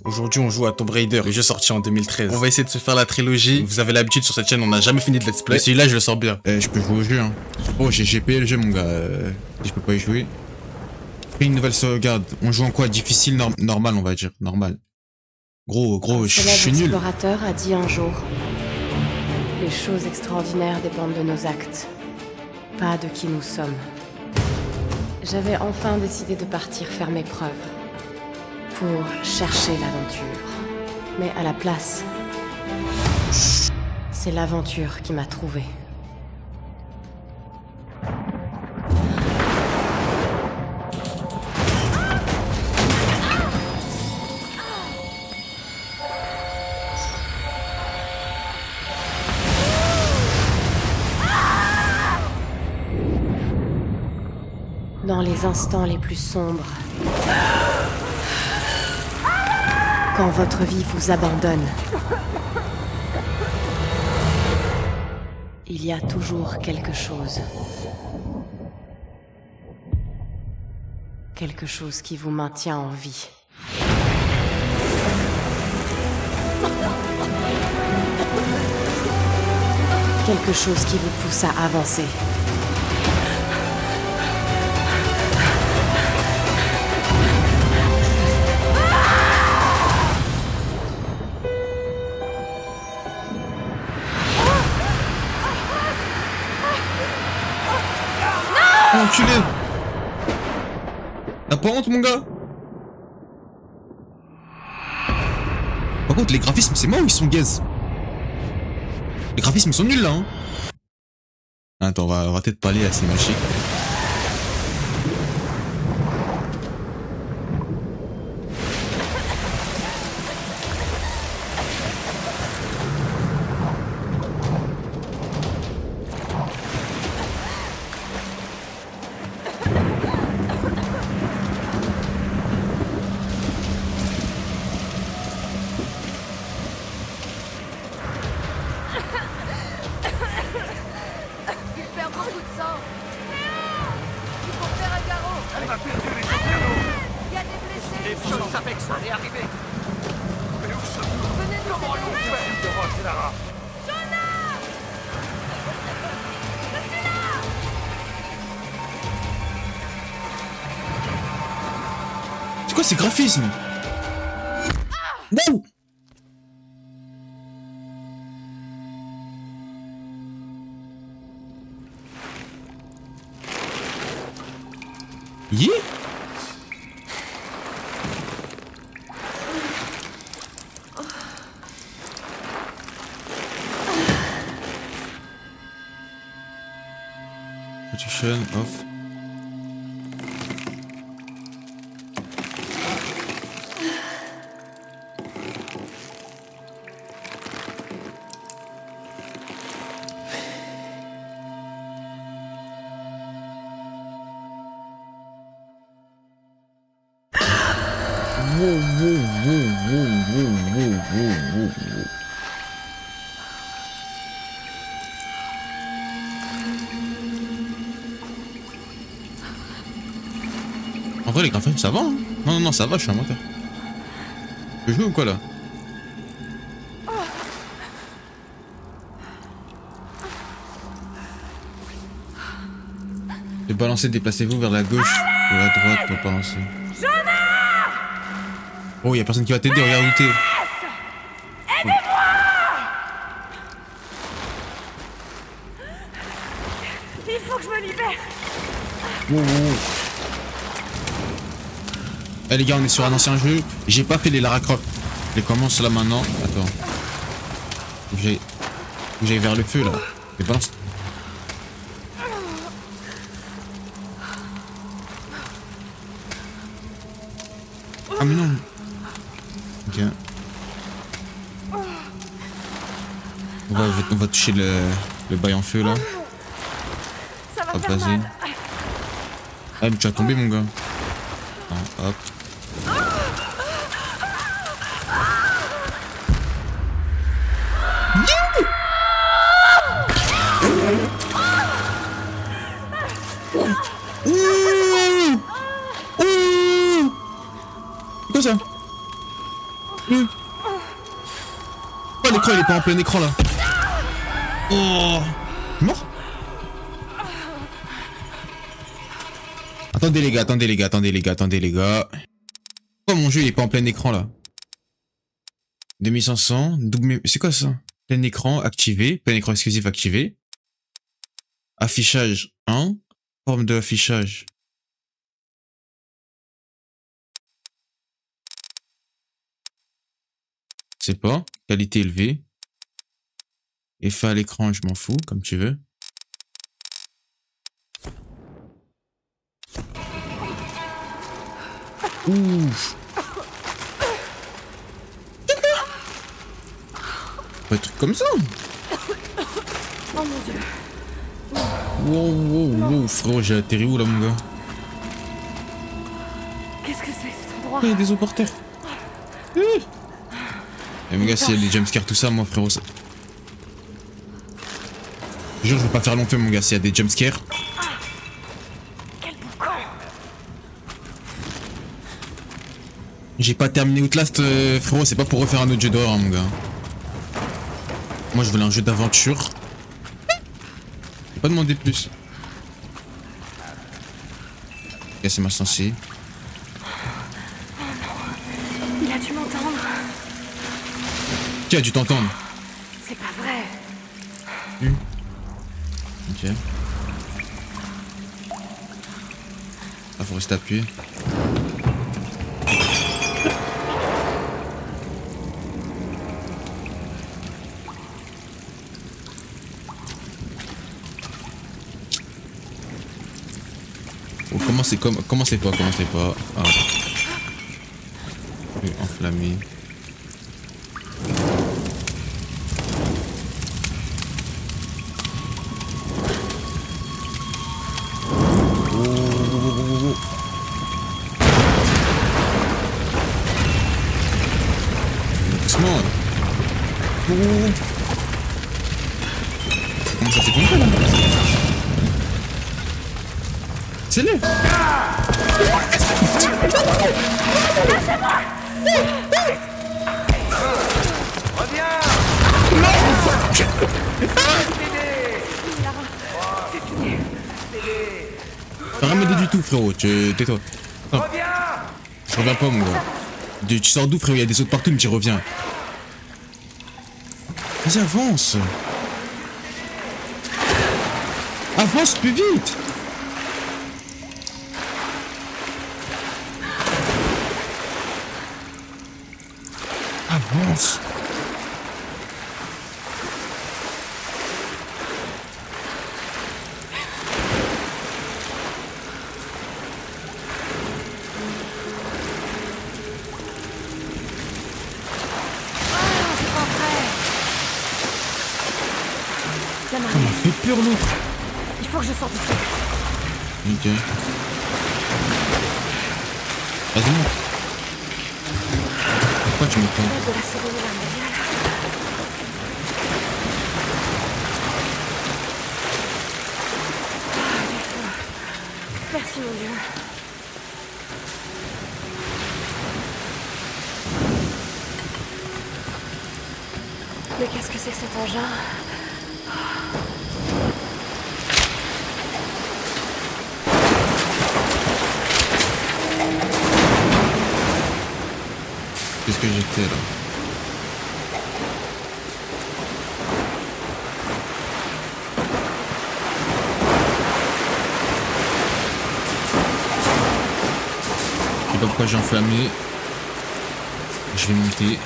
Aujourd'hui, on joue à Tomb Raider, le jeu sorti en 2013. On va essayer de se faire la trilogie. Vous avez l'habitude sur cette chaîne, on n'a jamais fini de let's play. Mais celui-là, je le sors bien. Je peux jouer au jeu, hein. Oh, j'ai payé le jeu, mon gars. Je peux pas y jouer. Fais une nouvelle sauvegarde. On joue en quoi? Difficile, normal, on va dire. Normal. Gros, je suis nul. L'explorateur a dit un jour: les choses extraordinaires dépendent de nos actes, pas de qui nous sommes. J'avais enfin décidé de partir faire mes preuves, pour chercher l'aventure. Mais à la place, c'est l'aventure qui m'a trouvée. Dans les instants les plus sombres, quand votre vie vous abandonne, il y a toujours quelque chose. Quelque chose qui vous maintient en vie. Quelque chose qui vous pousse à avancer. Enculé! T'as pas honte, mon gars? Par contre, les graphismes, c'est moi ou ils sont gaze? Les graphismes, ils sont nuls, là, hein? Attends, on va peut-être parler assez magique. C'est quoi ces graphismes? Wow! Yeah! Protection off. En vrai, les graphismes, ça va, hein? Non, ça va, je suis un menteur. Tu veux jouer ou quoi, là? Et balancez, déplacez-vous vers la gauche ou à droite pour balancer. Oh, y'a personne qui va t'aider, regarde où t'es. Aidez-moi! Il faut que je me libère. Wow. Eh les gars, on est sur un ancien jeu. J'ai pas fait les Lara Croft. Je les commence là maintenant. Attends. Faut que j'aille vers le feu là. Et balance. Ah mais non. Ok. On va toucher le bail en feu là. Ça va Hop, faire vas-y. mal. Ah mais tu vas tomber mon gars. Ah, hop. C'est quoi ça? Oh, l'écran, il est pas en plein écran, là. Oh. Mort. Attendez, les gars, attendez, les gars, attendez, les gars, attendez, les gars. Pourquoi mon jeu, il est pas en plein écran, là? 2500, double... C'est quoi, ça? Plein écran activé, plein écran exclusif activé. Affichage 1. Forme de affichage. Je sais pas. Qualité élevée. Effet à l'écran, je m'en fous, comme tu veux. Ouf. Pas de truc comme ça. Oh mon dieu. Wow, wow, wow, frérot, j'ai atterri où là, mon gars? Qu'est-ce que c'est cet endroit? Il y a des eaux par terre. Et mon gars, s'il y a des jumpscares, tout ça, moi, frérot, ça. Je jure, je vais pas faire long feu, mon gars, s'il y a des jumpscares. Quel boucan! J'ai pas terminé Outlast, frérot, c'est pas pour refaire un autre jeu d'horreur, hein, mon gars. Moi, je voulais un jeu d'aventure. J'ai pas demandé plus. Ok, c'est ma sensée. Il a dû m'entendre. Qui a dû t'entendre? C'est pas vrai. Ok. Ah, faut rester appuyé. Oh, commencez pas. Ah. Enflammé. Doucement. Comment ça fait comme ça là? C'est lui. T'as rien m'aider du tout, frérot. Tais-toi. Non. Je reviens pas, mon gars. Tu sors d'où, frérot? Il y a des autres partout, mais tu reviens. Vas-y, avance. Avance plus vite. Avance. La Ça marée. m'a fait peur, l'autre. Il faut que je sorte d'ici. Ok. Vas-y, monte. Pourquoi tu me prends? De la Seconde Guerre mondiale. Merci mon Dieu. Mais qu'est-ce que c'est que cet engin? Qu'est-ce que j'ai fait là? Je sais pas pourquoi j'ai enflammé. Je vais monter.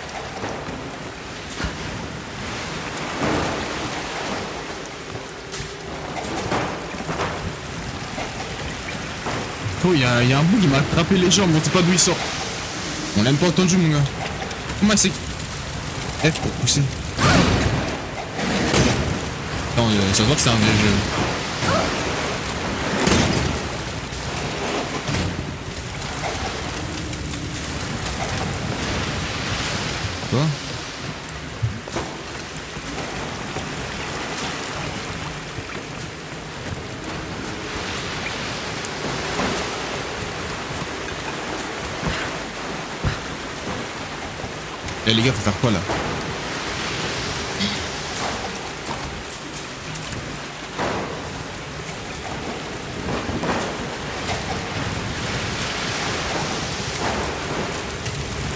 Oh, il y a un bout qui m'a attrapé les jambes, on sait pas d'où il sort. On l'a même pas entendu, mon gars. Comment c'est? F pour pousser. Non, ça se voit que c'est un vieux jeu. Quoi? Eh les gars, faut faire quoi là?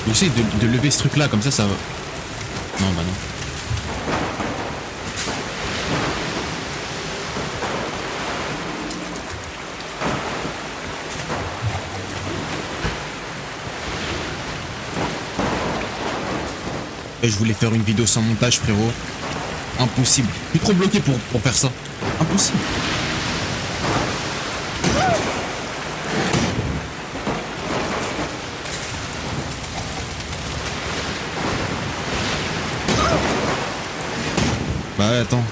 J'essaie de lever ce truc là, comme ça va. Non, bah non. Je voulais faire une vidéo sans montage, frérot. Impossible. Je suis trop bloqué pour faire ça. Impossible. Bah ouais, attends.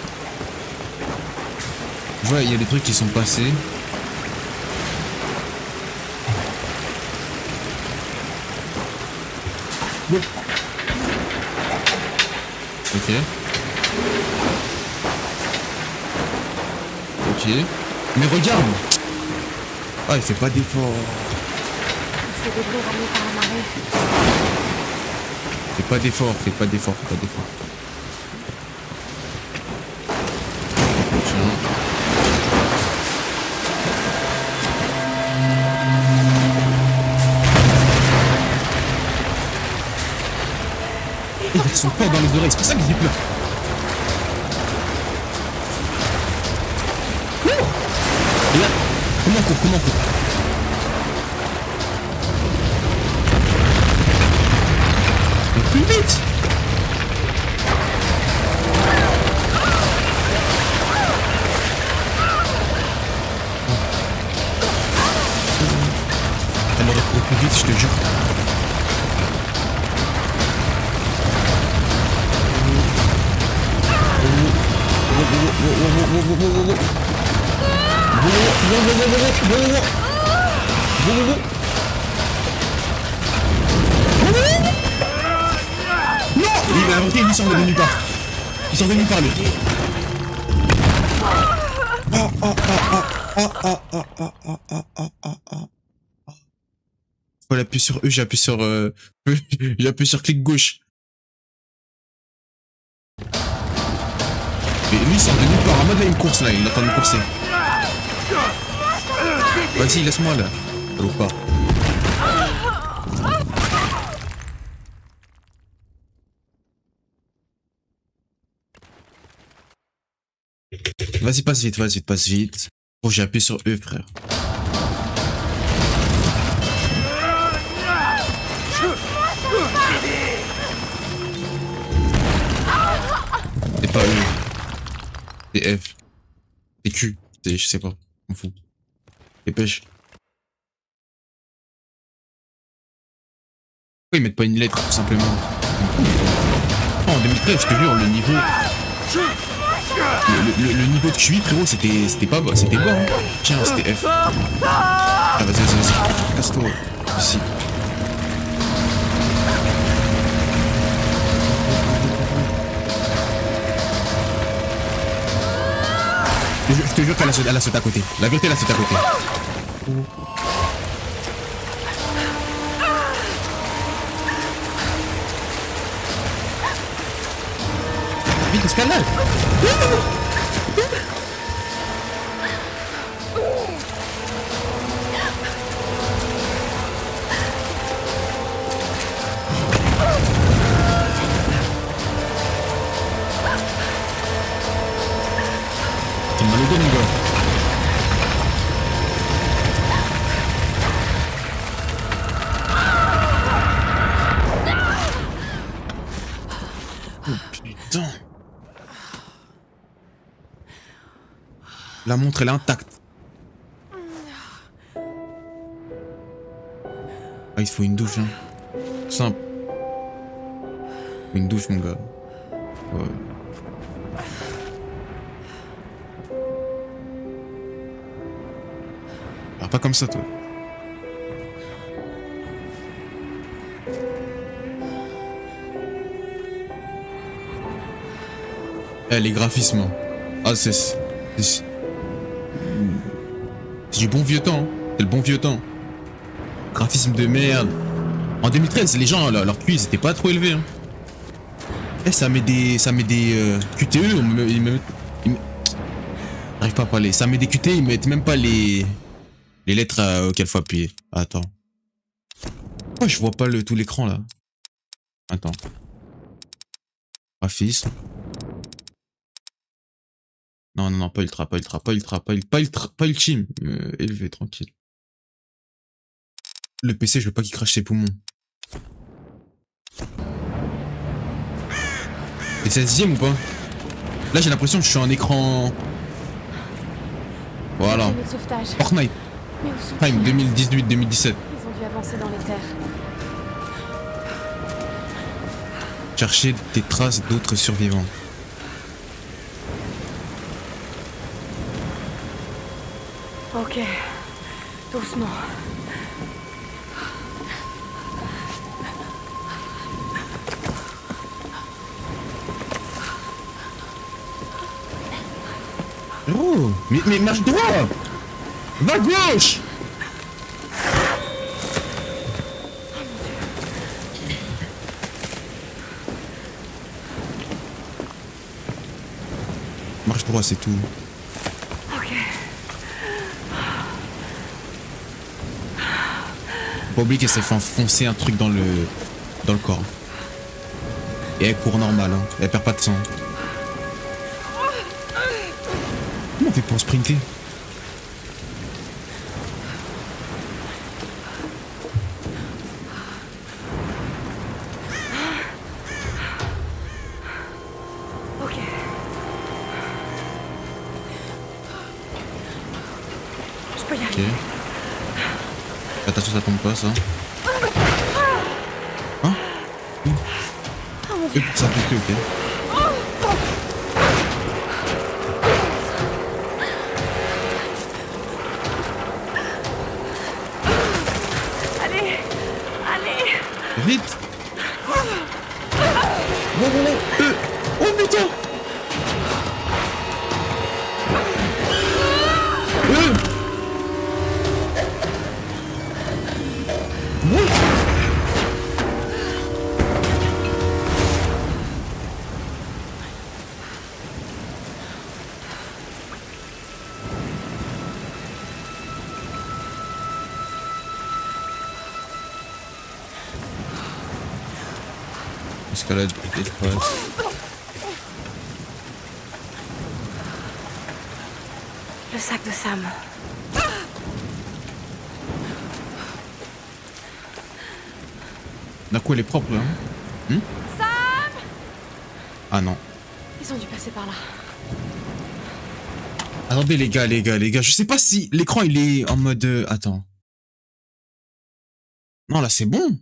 Je vois, il y a des trucs qui sont passés. Bon. Ok. Ok. Mais regarde. Ah, il fait pas d'effort. C'est débris ramenés par la marée. Fais pas d'effort, fais pas d'effort, fais pas d'effort. Tiens. Ils sont forts dans les oreilles, c'est pour ça que j'ai peur. Et là, comment on court, comment on court? Mais plus vite! Elle aurait couru plus vite, je te jure. Non! Il a inventé, il sort de nulle part. Il sort de nulle part, lui. Faut l'appuyer sur E, j'appuie sur j'appuie sur clic gauche. Et lui il sort de nulle part, en mode là une course là, il est en train de courser. Vas-y, laisse-moi là. Ou pas. Vas-y, passe vite, vas-y, passe vite. Oh, j'ai appuyé sur E, frère. C'est pas E. C'est F. C'est Q. C'est, je sais pas. On m'en fout. Dépêche. Pourquoi ils mettent pas une lettre, tout simplement? Oh, en 2013, je te jure, le niveau... Le niveau de QI, frérot, c'était pas bas, c'était bas, hein. Tiens, c'était F. Ah, vas-y, vas-y, vas-y. Casse-toi. Ici. Je te jure qu'elle a sauté à côté. La vérité, elle a sauté à côté. Vite, on se calme là. T'es mal au dos, mon gars. Oh putain. La montre, elle est intacte. Ah, il faut une douche, hein. Simple. Il faut une douche, mon gars. Ouais. Ah, pas comme ça, toi. Eh, les graphismes. Hein. Ah, c'est du bon vieux temps. Hein. C'est le bon vieux temps. Graphisme de merde. En 2013, les gens, leur QI, c'était pas trop élevé. Hein. Eh, ça met des QTE, j'arrive pas à parler. Ça met des QTE, ils mettent même pas les lettres auxquelles faut appuyer. Attends. Oh, je vois pas tout l'écran là. Attends. Graphisme. Non, non, non, pas ultra, pas ultra, pas ultra, pas ultime. Élevé, tranquille. Le PC, je veux pas qu'il crache ses poumons. Et 16ème ou pas? Là, j'ai l'impression que je suis en écran. Voilà. Tenue de sauvetage. Fortnite. Mais où sont Time 2018-2017. Ils ont dû avancer dans les terres. Chercher des traces d'autres survivants. Ok. Doucement. Oh, mais marche droit! Va gauche! Marche droit, c'est tout. Ok. Faut pas oublier qu'elle s'est fait enfoncer un truc dans le corps. Et elle court normal, hein. Elle perd pas de sang. Comment on fait pour sprinter? Ok. Je peux y Ok. arriver. Attention, ça tombe pas, ça. Hein? Oh mon dieu. Ça pique, ok. Allez. Allez. Vite! Oh putain! Escalade et passe. Le sac de Sam. D'un coup, elle est propre là. Hein? Sam! Ah non. Ils ont dû passer par là. Attendez les gars, je sais pas si l'écran il est en mode... Attends. Non là c'est bon.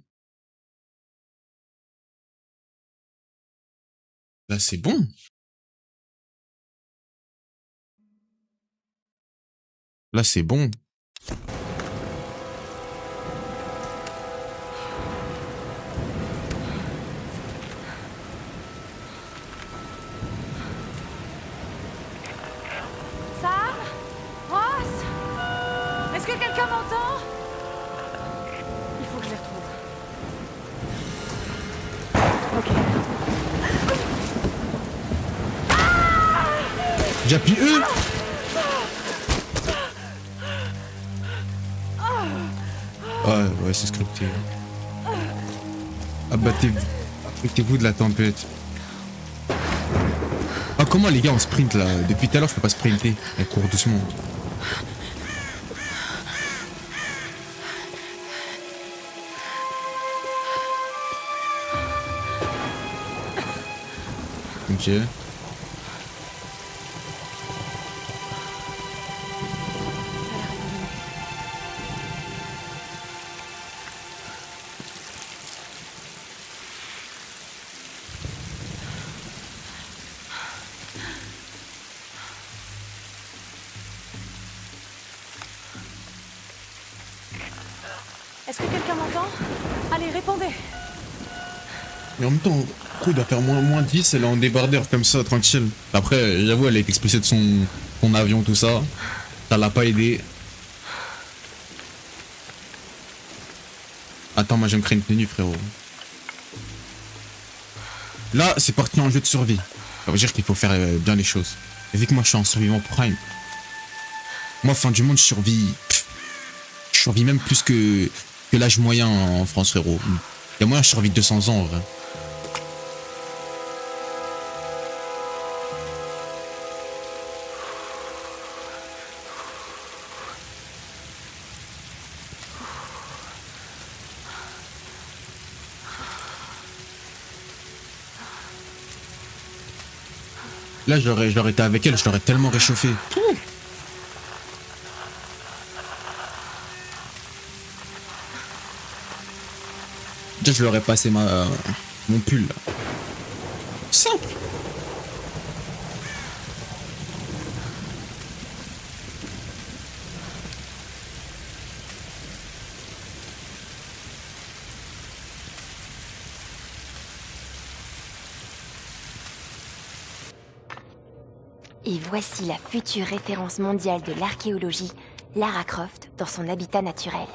Là c'est bon. Là c'est bon. Sam? Ross? Est-ce que quelqu'un m'entend? Il faut que je les retrouve. Ok. J'appuie E. Ouais, c'est scripté. Abattez-vous de la tempête. Ah, comment les gars on sprint là? Depuis tout à l'heure je peux pas sprinter. Elle court doucement. Ok. Est-ce que quelqu'un m'entend? Allez, répondez. Mais en même temps, pourquoi il doit faire moins 10, elle est en débardeur comme ça, tranquille. Après, j'avoue, elle a été expulsée de son avion, tout ça. Ça l'a pas aidé. Attends, moi je vais me créer une tenue, frérot. Là, c'est parti en jeu de survie. Ça veut dire qu'il faut faire bien les choses. Et vu que moi, je suis en survivant prime, moi, fin du monde, je survis... Je survis même plus que l'âge moyen en France, frérot. Il y a moyen, je survis 200 ans, en vrai. Là, j'aurais été avec elle, je l'aurais tellement réchauffé. Déjà, je leur ai passé mon pull, là. Simple. Et voici la future référence mondiale de l'archéologie, Lara Croft, dans son habitat naturel.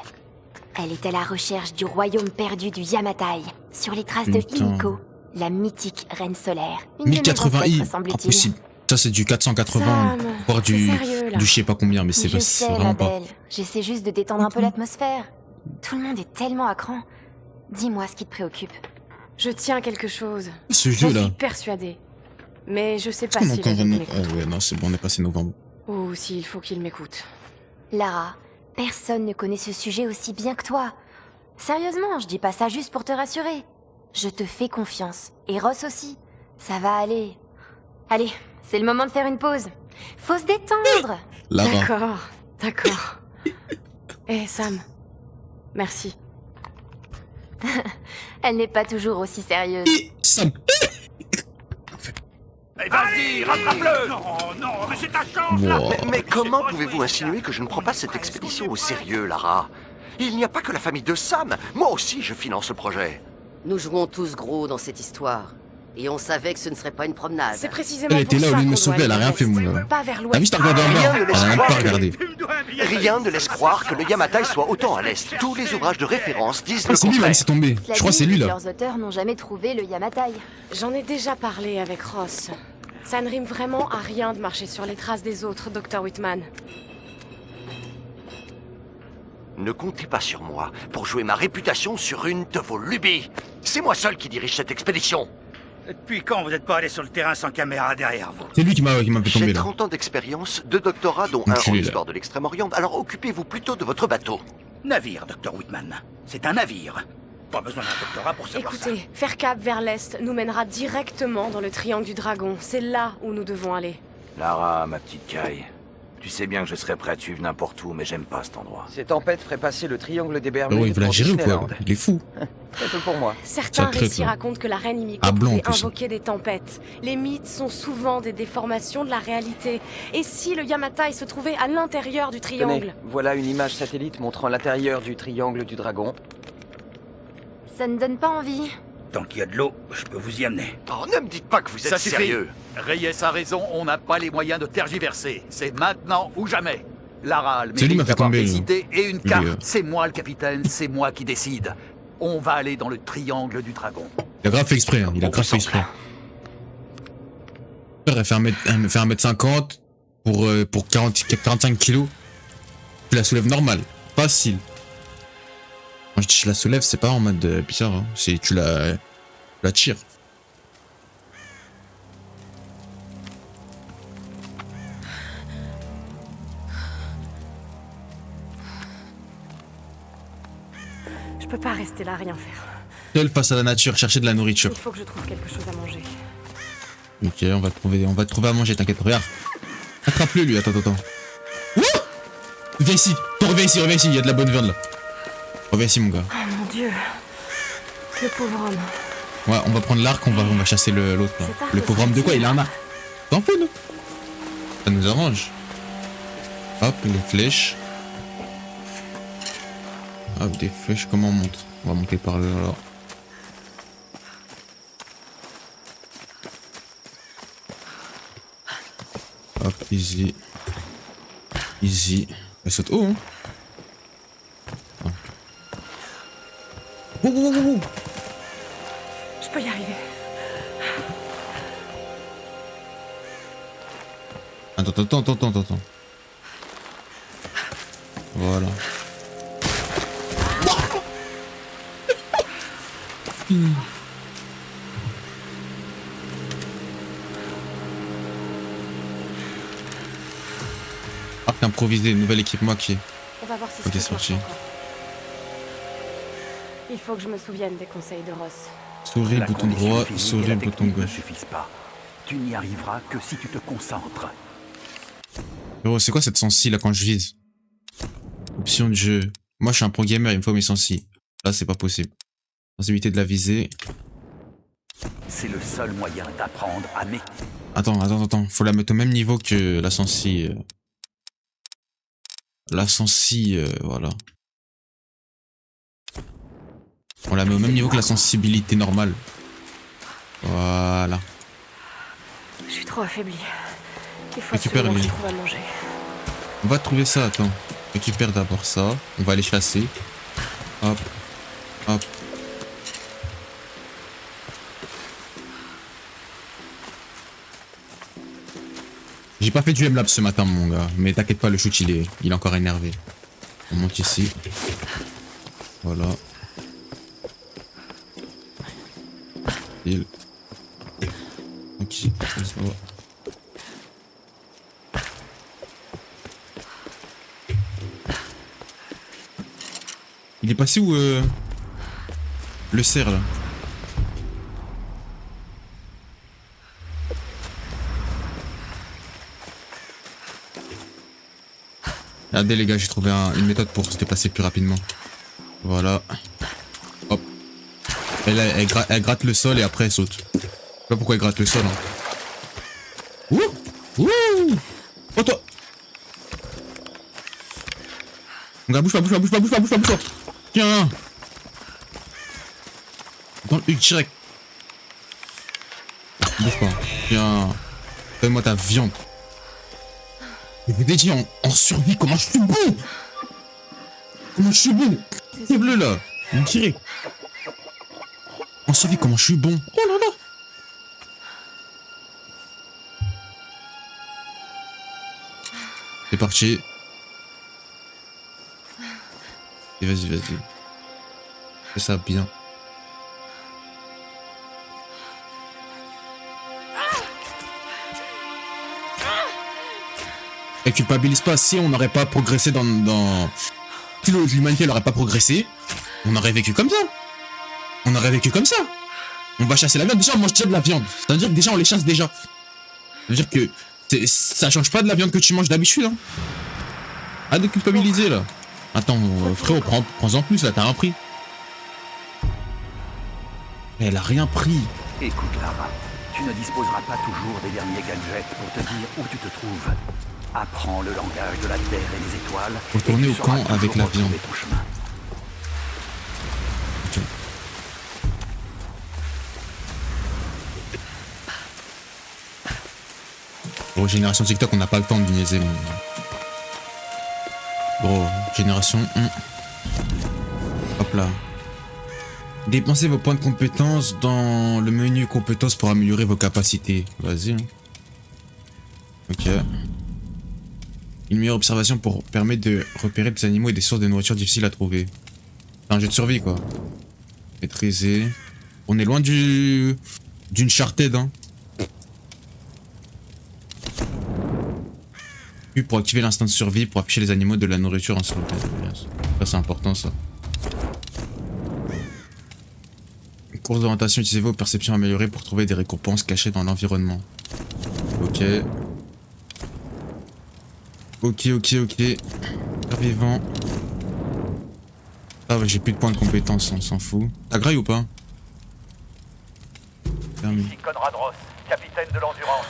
Elle est à la recherche du royaume perdu du Yamatai, sur les traces de Putain. Himiko, la mythique reine solaire. Une de nos 1080i, ancêtres, semble-t-il. impossible. Ça, c'est du 480, Sam, voire c'est du sérieux, là. je sais pas combien, mais c'est Je c'est sais, vraiment ma pas. belle. J'essaie juste de détendre un peu l'atmosphère. Tout le monde est tellement à cran. Dis-moi ce qui te préoccupe. Je tiens quelque chose. Ce J'en jeu-là. suis persuadée. Mais je sais Est-ce pas qu'on si entend les autres vraiment... m'écoutent. Oh ouais, non, c'est bon, on est passé novembre. Ou s'il faut qu'ils m'écoutent. Lara, personne ne connaît ce sujet aussi bien que toi. Sérieusement, je dis pas ça juste pour te rassurer. Je te fais confiance. Et Ross aussi. Ça va aller. Allez, c'est le moment de faire une pause. Faut se détendre. Lara. D'accord. Eh Sam, merci. Elle n'est pas toujours aussi sérieuse. Sam. Vas-y, rattrape-le. Non, non, mais c'est ta chance là. Wow. Mais comment pouvez-vous insinuer que je ne prends pas cette expédition au sérieux, Lara? Il n'y a pas que la famille de Sam. Moi aussi, je finance le projet. Nous jouons tous gros dans cette histoire. Et on savait que ce ne serait pas une promenade. C'est précisément Elle était pour là au ça lieu de me qu'on doit sauver, elle a aller rien vers fait, l'est. mon gars. Pas vers T'as l'ouest. vu, je t'ai regardé en Rien bas. ne Elle laisse a même croire pas que- regardé. Rien ne laisse croire que le Yamatai soit autant à l'est. Tous les ouvrages de référence disent le Ah, c'est lui, là, contraire. c'est tombé. Cela Je crois que dit, c'est lui, là. Leurs auteurs n'ont jamais trouvé le Yamatai. J'en ai déjà parlé avec Ross. Ça ne rime vraiment à rien de marcher sur les traces des autres, Dr. Whitman. Ne comptez pas sur moi pour jouer ma réputation sur une de vos lubies. C'est moi seul qui dirige cette expédition. Depuis quand vous n'êtes pas allé sur le terrain sans caméra derrière vous? C'est lui qui m'a fait tomber, J'ai là. 30 ans d'expérience, 2 doctorats dont un en Enculé, là. histoire de l'Extrême-Orient, alors occupez-vous plutôt de votre bateau. Navire, Dr. Whitman. C'est un navire. Pas besoin d'un doctorat pour savoir ça. Écoutez, faire cap vers l'est nous mènera directement dans le triangle du dragon. C'est là où nous devons aller. Lara, ma petite caille. Tu sais bien que je serais prêt à te suivre n'importe où, mais j'aime pas cet endroit. Ces tempêtes feraient passer le triangle des Ah Bermudes ouais, il veut la pour gérer ou quoi? Disneyland. Il est fou. Très peu pour moi. Certains Ça traite, récits là. racontent que la reine Himiko Ah, blanc, en pouvait plus. invoquer des tempêtes. Les mythes sont souvent des déformations de la réalité. Et si le Yamatai se trouvait à l'intérieur du Tenez, triangle? voilà une image satellite montrant l'intérieur du triangle du dragon. Ça ne donne pas envie. Tant qu'il y a de l'eau, je peux vous y amener. Oh, ne me dites pas que vous êtes Ça suffit. sérieux. Reyes a raison, on n'a pas les moyens de tergiverser. C'est maintenant ou jamais. Lara, le C'est lui qui m'a mérite fait d'avoir tomber, des lui. idées et une Lui, carte. euh. C'est moi le capitaine, c'est moi qui décide. On va aller dans le triangle du dragon. Il a grave fait exprès, hein. Il a grave fait exprès. Elle fait 1m50 pour 45 kilos. Tu la soulèves normal. Facile. Quand je dis je la soulève, c'est pas en mode bizarre. Hein. C'est tu la tires. Je peux pas rester là, rien faire. Seul face à la nature, chercher de la nourriture. Il faut que je trouve quelque chose à manger. Ok, on va trouver à manger, t'inquiète. Regarde. Attrape-le lui, attends. Ouh, viens ici, reviens ici, il y a de la bonne viande là. Reviens ici mon gars. Oh mon Dieu. Le pauvre homme. Ouais, on va prendre l'arc, on va chasser l'autre là. Cet arc Le pauvre homme de quoi? sera-t-il Il a un arc. T'en fous nous? Ça nous arrange. Hop, les flèches. Hop, des flèches, comment on monte? On va monter par là alors. Hop, easy. Easy. Elle saute haut, hein? Je peux y arriver. Attends. Voilà. Arc improvisé, nouvel équipement qui. On va voir si Ok, je c'est parti. Il faut que je me souvienne des conseils de Ross. Souris, bouton droit, souris, bouton ne gauche. suffisent pas. Tu n'y arriveras que si tu te concentres. Oh, c'est quoi cette sensi là quand je vise? Option de jeu. Moi je suis un pro gamer, il me faut mes sensi. Là c'est pas possible. Sensibilité de la visée. C'est le seul moyen d'apprendre à m'écouter. Attends. Faut la mettre au même niveau que la sensi. La sensi, voilà. On la met au même niveau que la sensibilité normale. Voilà. Je suis trop affaiblie. Il faut Récupère-les. absolument que je trouve à manger. On va trouver ça, attends. Récupère d'abord ça. On va aller chasser. Hop. J'ai pas fait du M-Lab ce matin, mon gars. Mais t'inquiète pas, le shoot, il est encore énervé. On monte ici. Voilà. Ok, ça va. Il est passé où le cerf là? Regardez les gars, j'ai trouvé une méthode pour se déplacer plus rapidement. Voilà. Hop. Et là, elle gratte le sol et après elle saute. Je sais pas pourquoi elle gratte le sol. Hein. Ouh. Oh toi. On gars, bouge pas. Tiens. Dans le Hulk direct. Bouge pas. Tiens. Donne-moi ta viande. Je vous ai dit en survie comment je suis bon. Lève-le là. Direct. En survie comment je suis bon. Oh là là. C'est parti. Et vas-y. Fais ça bien. Et culpabilise pas, si on n'aurait pas progressé si l'humanité n'aurait pas progressé, on aurait vécu comme ça. On va chasser la viande, déjà on mange déjà de la viande. C'est-à-dire que déjà on les chasse déjà. Ça veut dire que ça change pas de la viande que tu manges d'habitude. Hein. Arrête de culpabiliser là. Attends, frérot, prends-en plus là, t'as rien pris. Elle a rien pris. Écoute, Lara, tu ne disposeras pas toujours des derniers gadgets pour te dire où tu te trouves. Apprends le langage de la terre et des étoiles. Retourner au camp avec la viande. Ton chemin. Okay. Bon, génération TikTok, on n'a pas le temps de niaiser. Bon, génération 1. Hop là. Dépensez vos points de compétences dans le menu compétences pour améliorer vos capacités. Vas-y. Ok. Une meilleure observation permet de repérer des animaux et des sources de nourriture difficiles à trouver. C'est un jeu de survie quoi. Maîtriser. On est loin d'une Uncharted hein. Puis pour activer l'instinct de survie, pour afficher les animaux de la nourriture en survie. Ça c'est important ça. Course d'orientation, utilisez vos perceptions améliorées pour trouver des récompenses cachées dans l'environnement. Ok. Ok. Survivant. Ah ouais, j'ai plus de points de compétence, on s'en fout. T'as graille ou pas? Ici Conrad Ross, capitaine de l'Endurance.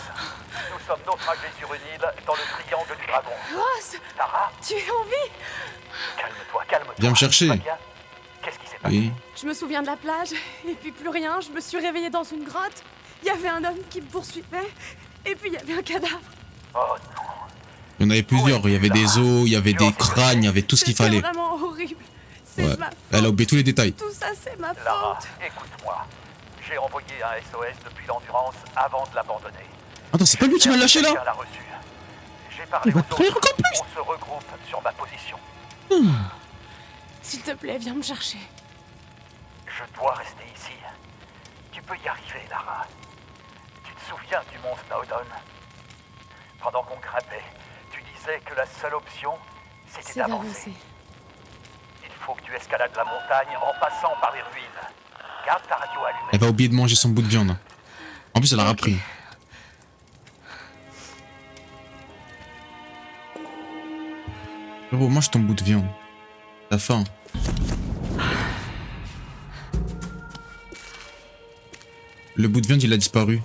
Nous sommes naufragés sur une île dans le triangle du dragon. Ross, Lara, tu es en vie? calme-toi. Viens me chercher. Qu'est-ce qui s'est passé? Oui. Je me souviens de la plage, et puis plus rien. Je me suis réveillée dans une grotte. Il y avait un homme qui me poursuivait, et puis il y avait un cadavre. Oh non. Il y en avait plusieurs, il y avait des os, il y avait des crânes, il y avait tout ce qu'il fallait. C'est vraiment horrible. C'est Ouais. ma faute. Elle a oublié tous les détails. Tout ça, c'est ma Lara, faute. écoute-moi. J'ai envoyé un SOS depuis l'Endurance avant de l'abandonner. Attends, c'est pas lui qui m'a lâché là? Quelqu'un l'a reçu. J'ai parlé aux autres. On se regroupe sur ma position. S'il te plaît, viens me chercher. Je dois rester ici. Tu peux y arriver, Lara. Tu te souviens du mont Snowdon? Pendant qu'on grimpait, tu disais que la seule option, c'était d'avancer. Il faut que tu escalades la montagne en passant par les ruines. Garde ta radio allumée. Elle va oublier de manger son bout de viande. En plus, elle a repris. Frérot, mange ton bout de viande. T'as faim. Le bout de viande, il a disparu.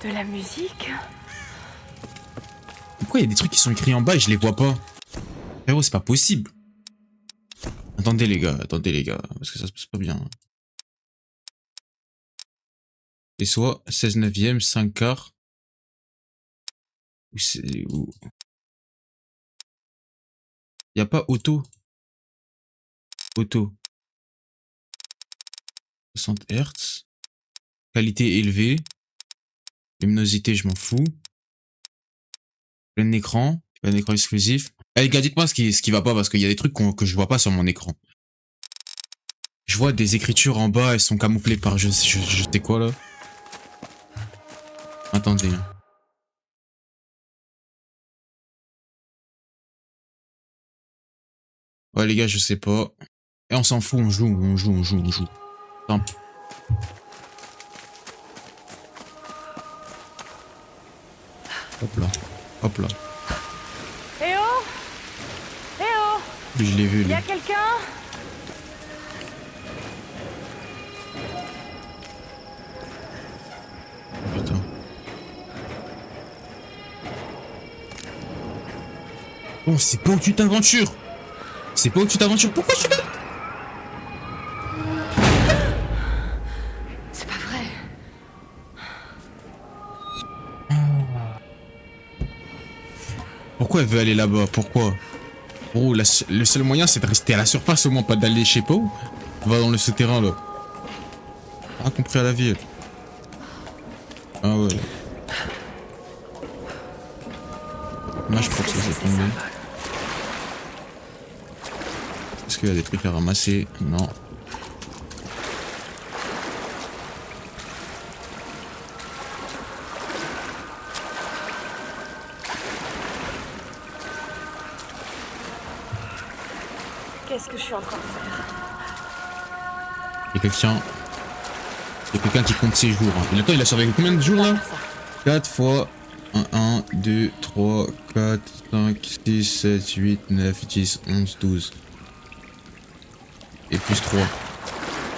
De la musique? Pourquoi il y a des trucs qui sont écrits en bas et je les vois pas? Frérot, c'est pas possible. Attendez les gars, parce que ça se passe pas bien. Et soit 16 neuvième, 5 quarts. Ou... Y a pas auto. Auto. 60 Hz. Qualité élevée. Luminosité, je m'en fous. Plein écran. Plein écran exclusif. Les gars, dites-moi ce qui va pas parce qu'il y a des trucs que je vois pas sur mon écran. Je vois des écritures en bas, elles sont camouflées par je sais quoi là. Attendez. Ouais les gars, je sais pas. Et on s'en fout, on joue. Simple. Hop là. Eh oh! Eh oh! Je l'ai vu. Y'a quelqu'un? Putain. Bon, c'est pas où tu t'aventures. Pourquoi tu fais? C'est pas vrai. Pourquoi elle veut aller là-bas? Pourquoi? Oh, le seul moyen c'est de rester à la surface au moins, pas d'aller je sais pas où. Va dans le souterrain là. Ah, compris à la vie. Ah ouais. Moi je crois que ça s'est tombé. Est-ce qu'il y a des trucs à ramasser? Non. Qu'est-ce que je suis en train de faire? Il y a quelqu'un qui compte ses jours. Et attends, il a survécu combien de jours là? 4 fois 1, 2, 3, 4, 5, 6, 7, 8, 9, 10, 11, 12. Et plus 3.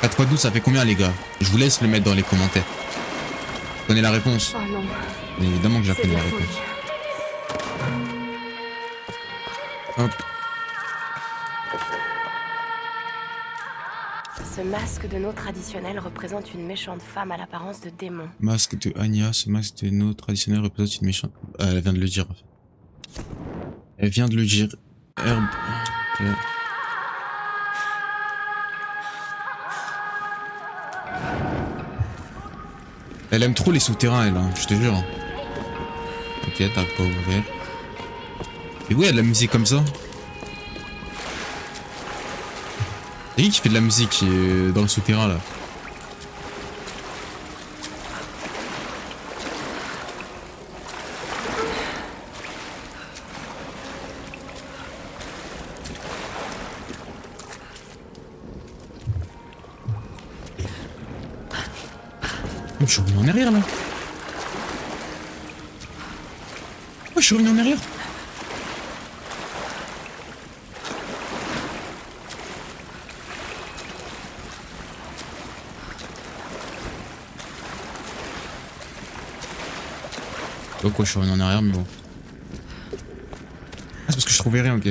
4 fois 12, ça fait combien les gars? Je vous laisse le mettre dans les commentaires. Vous connaissez la réponse? Oh non. Bien évidemment que je la connais la réponse. Hop. Ce masque de nos traditionnels représente une méchante femme à l'apparence de démon. Masque de Anya, ce masque de nos traditionnels représente une méchante... elle vient de le dire. Elle vient de le dire. Herbe... Elle aime trop les souterrains, elle, hein, je te jure. Ok, t'as pas ouvert. Et ouais, de la musique comme ça. C'est qui fait de la musique dans le souterrain là? Je suis revenu en arrière là. Ouais, je suis revenu en arrière. Pourquoi je suis revenu en arrière, mais bon. Ah, c'est parce que je trouvais rien, ok.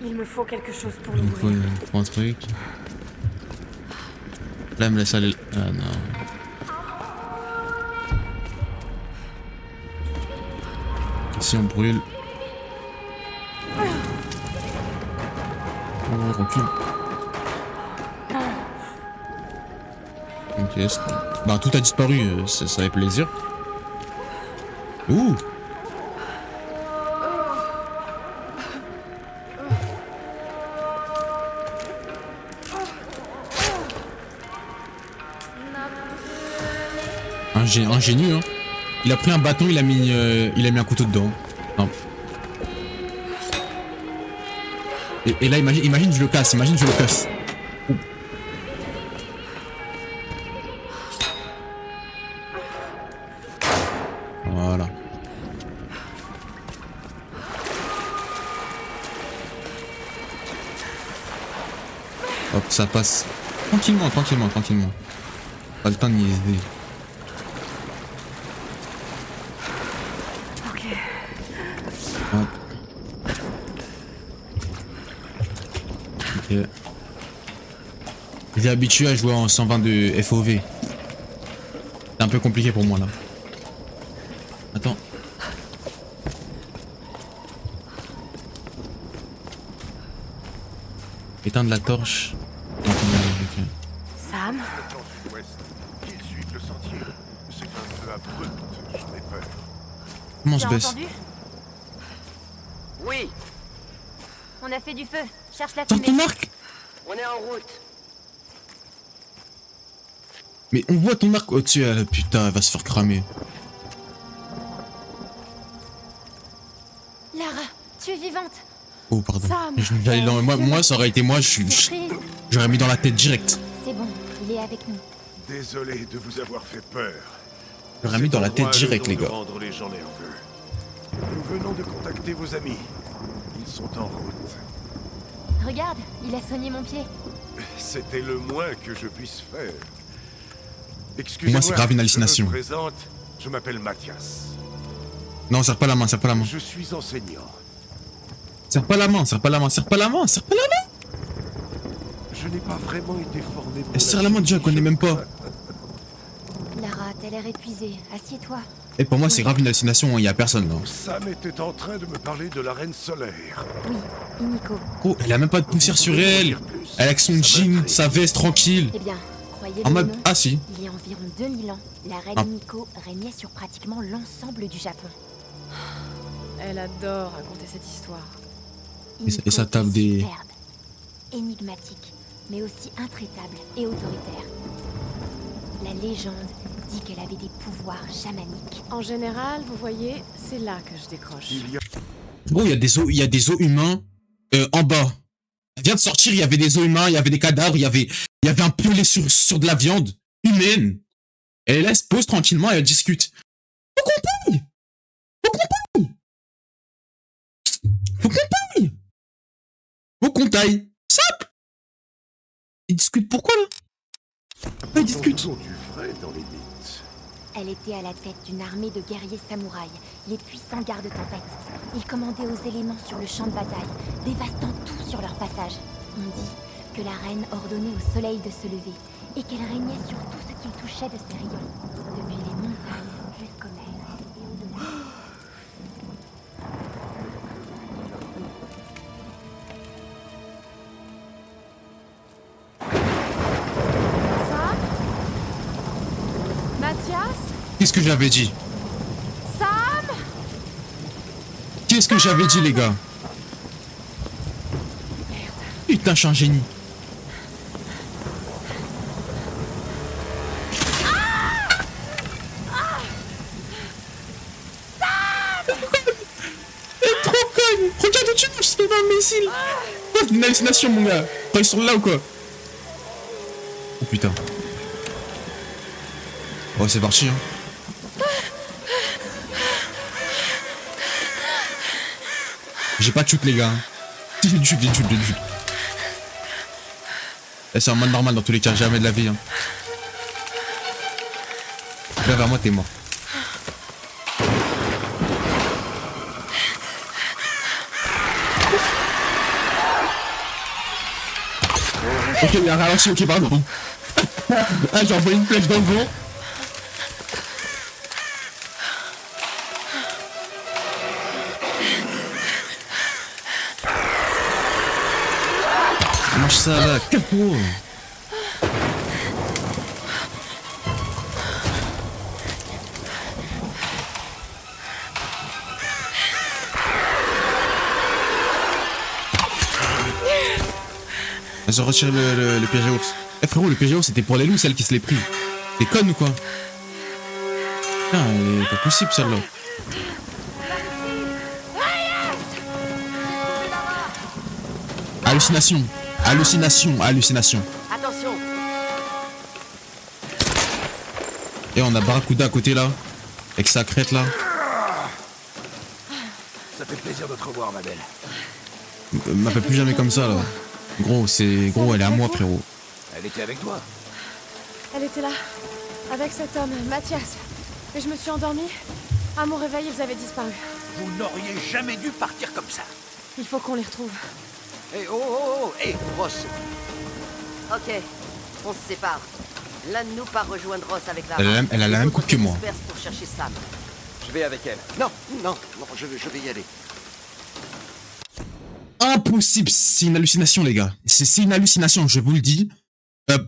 Il me faut quelque chose pour Il me l'ouvrir. faut un truc. Là, elle me laisse aller. Ah non. Ici, on brûle. Oh, recule. Ok. Bah tout a disparu, ça fait plaisir. Ouh. Ingénieux, hein. Il a pris un bâton, il a mis un couteau dedans. Non. Et là, imagine, je le casse, imagine, je le casse. Ouh. Voilà. Hop, ça passe. Tranquillement, tranquillement, tranquillement. Pas le temps de niaiser. Ok. Hop. Ok. J'étais habitué à jouer en 122 FOV. C'est un peu compliqué pour moi là. Attends. Éteindre la torche. Okay. Sam? Comment on se Tu as baisse? entendu? Oui, On a fait du feu. Cherche la Sors fumée. ton arc! on est en route. Mais on voit ton arc au-dessus, putain, elle va se faire cramer. Lara, tu es vivante. Oh, pardon. Sam. J'allais moi, ça aurait été moi, j'aurais mis dans la tête direct. C'est bon, il est avec nous. Désolé de vous avoir fait peur. J'aurais mis dans la tête direct, les gars. Rendre les gens nerveux. Nous venons de contacter vos amis. Ils sont en route. Regarde, il a soigné mon pied. C'était le moins que je puisse faire. Pour moi, c'est grave une hallucination. Je me présente, je m'appelle Mathias. Non, serre pas la main, serre pas la main. Je suis enseignant. Serre pas la main, serre pas la main, serre pas la main, serre pas la main. Je n'ai pas vraiment été formé pour. Elle serre la main déjà, qu'on est même pas. Lara, t'as l'air épuisée. Assieds-toi. Et pour moi, c'est grave une hallucination, il y a personne là. Sam était en train de me parler de la reine solaire. Oui, Iniko. Oh, elle a même pas de poussière sur elle. Elle a avec son jean, sa veste tranquille. Eh bien, croyez-le En ou mode. non, Ah si. il y a environ 2000 ans, la reine Ah. Iniko régnait sur pratiquement l'ensemble du Japon. Elle adore raconter cette histoire. Et ça Iniko tape était des- superbe, énigmatique, mais aussi intraitable et autoritaire. La légende dit qu'elle avait des pouvoirs chamaniques. En général, vous voyez, c'est là que je décroche. Gros, il y a des os humains en bas. Elle vient de sortir, il y avait des os humains, il y avait des cadavres, il y avait un piolet sur de la viande humaine. Elle là, elle se pose tranquillement et elle discute. Faut qu'on paye! Faut qu'on paye! Faut qu'on paye! Faut qu'on taille! Sap! Ils discutent pourquoi là? Ils discutent. Du vrai dans les mythes. Elle était à la tête d'une armée de guerriers samouraïs, les puissants gardes-tempête. Ils commandaient aux éléments sur le champ de bataille, dévastant tout sur leur passage. On dit que la reine ordonnait au soleil de se lever et qu'elle régnait sur tout ce qu'il touchait de ses rayons, depuis les montagnes jusqu'aux mers et au-delà. Sam? Mathias? Qu'est-ce que j'avais dit? Sam? Qu'est-ce que j'avais dit, les gars? Putain, je suis un génie. Elle est trop conne. Regarde où tu vas, je suis dans le missile. Oh, c'est une hallucination, mon gars. Ils sont là ou quoi? Oh putain. Oh, c'est parti, hein. J'ai pas de chute, les gars. J'ai une chute. Eh, c'est un mode normal dans tous les cas, jamais de la vie. Hein. Viens vers moi, t'es mort. Ok, il a ralenti, ok, pardon. Ah, j'ai envoyé une flèche dans le vent. Mange ça là, calme-toi. Elles ont retiré le piège à ours. Eh frérot, le piège à ours c'était pour les loups, celle qui se l'est pris. T'es conne ou quoi? Putain, elle est pas possible celle-là. Hallucination. Hallucination. Hallucination. Attention. Et on a Barracuda à côté là. Avec sa crête là. Ça fait plaisir de te revoir, ma belle. M'appelle plus jamais comme ça là. Gros, elle est à moi frérot. Elle était avec toi. Elle était là, avec cet homme, Mathias. Et je me suis endormie. À mon réveil, ils avaient disparu. Vous n'auriez jamais dû partir comme ça. Il faut qu'on les retrouve. Hé, oh, hé, Ross. Ok, on se sépare. L'un de nous part rejoindre Ross avec la Elle a la même coupe que moi. Pour chercher Sam. Je vais avec elle. Non, je vais y aller. Impossible, c'est une hallucination les gars. C'est une hallucination, je vous le dis.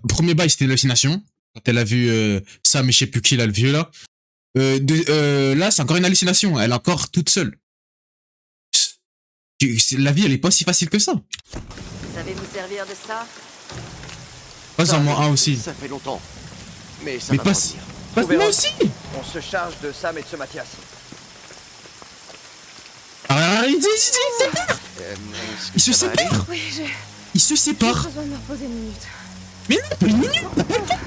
Premier bail c'était une hallucination. Quand elle a vu Sam et je sais plus qui là, le vieux là. Là c'est encore une hallucination, elle est encore toute seule. La vie elle est pas si facile que ça. Vous savez vous servir de ça? Pas-en-moi un aussi. Ça fait longtemps. Mais ça Mais va passe mentir. moi aussi. On se charge de Sam et de ce Mathias. Il se sépare. Oui, j'ai Il se sépare. besoin de me reposer une minute. Mais non, pas une minute, t'as pas le temps.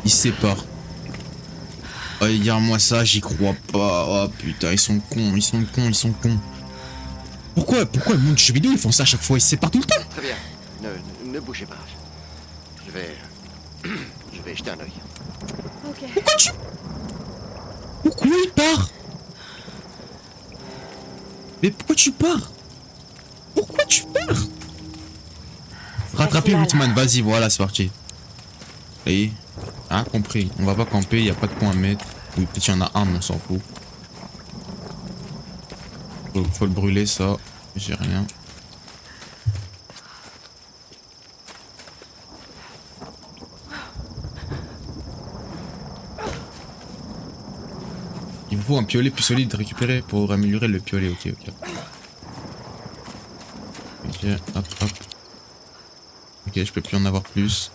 Il se sépare. Oh, regarde-moi ça, j'y crois pas. Oh putain, ils sont cons. Pourquoi le monde du jeu vidéo ils font ça à chaque fois? Ils se séparent tout le temps. Très bien. Ne bougez pas. Je vais jeter un œil. Ok. Pourquoi il part? Mais pourquoi tu pars? Rattraper Whitman, vas-y, voilà, c'est parti. Et hein, compris. On va pas camper, y a pas de point à mettre. Ou peut-être y en a un, mais on s'en fout. Faut le brûler, ça. J'ai rien. Il vous faut un piolet plus solide récupéré pour améliorer le piolet, ok. Ok, hop. Ok, je peux plus en avoir plus.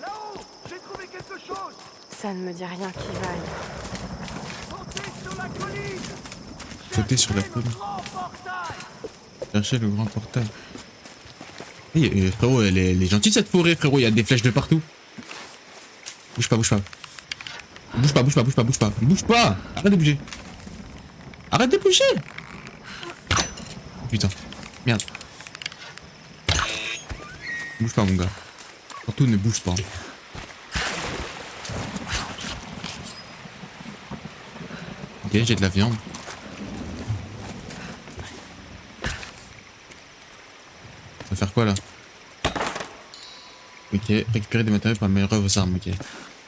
Là-haut, j'ai trouvé quelque chose. Ça ne me dit rien qui vaille. Montez sur la colline. Sauter sur la colline. Chercher le grand portail. Hey, frérot, elle est gentille cette forêt, frérot. Il y a des flèches de partout. Bouge pas. Bouge pas. Arrête de bouger. Putain. Merde. Bouge pas, mon gars. Surtout, ne bouge pas. Ok, j'ai de la viande. On va faire quoi là? Ok, récupérer des matériaux pour améliorer vos armes, ok.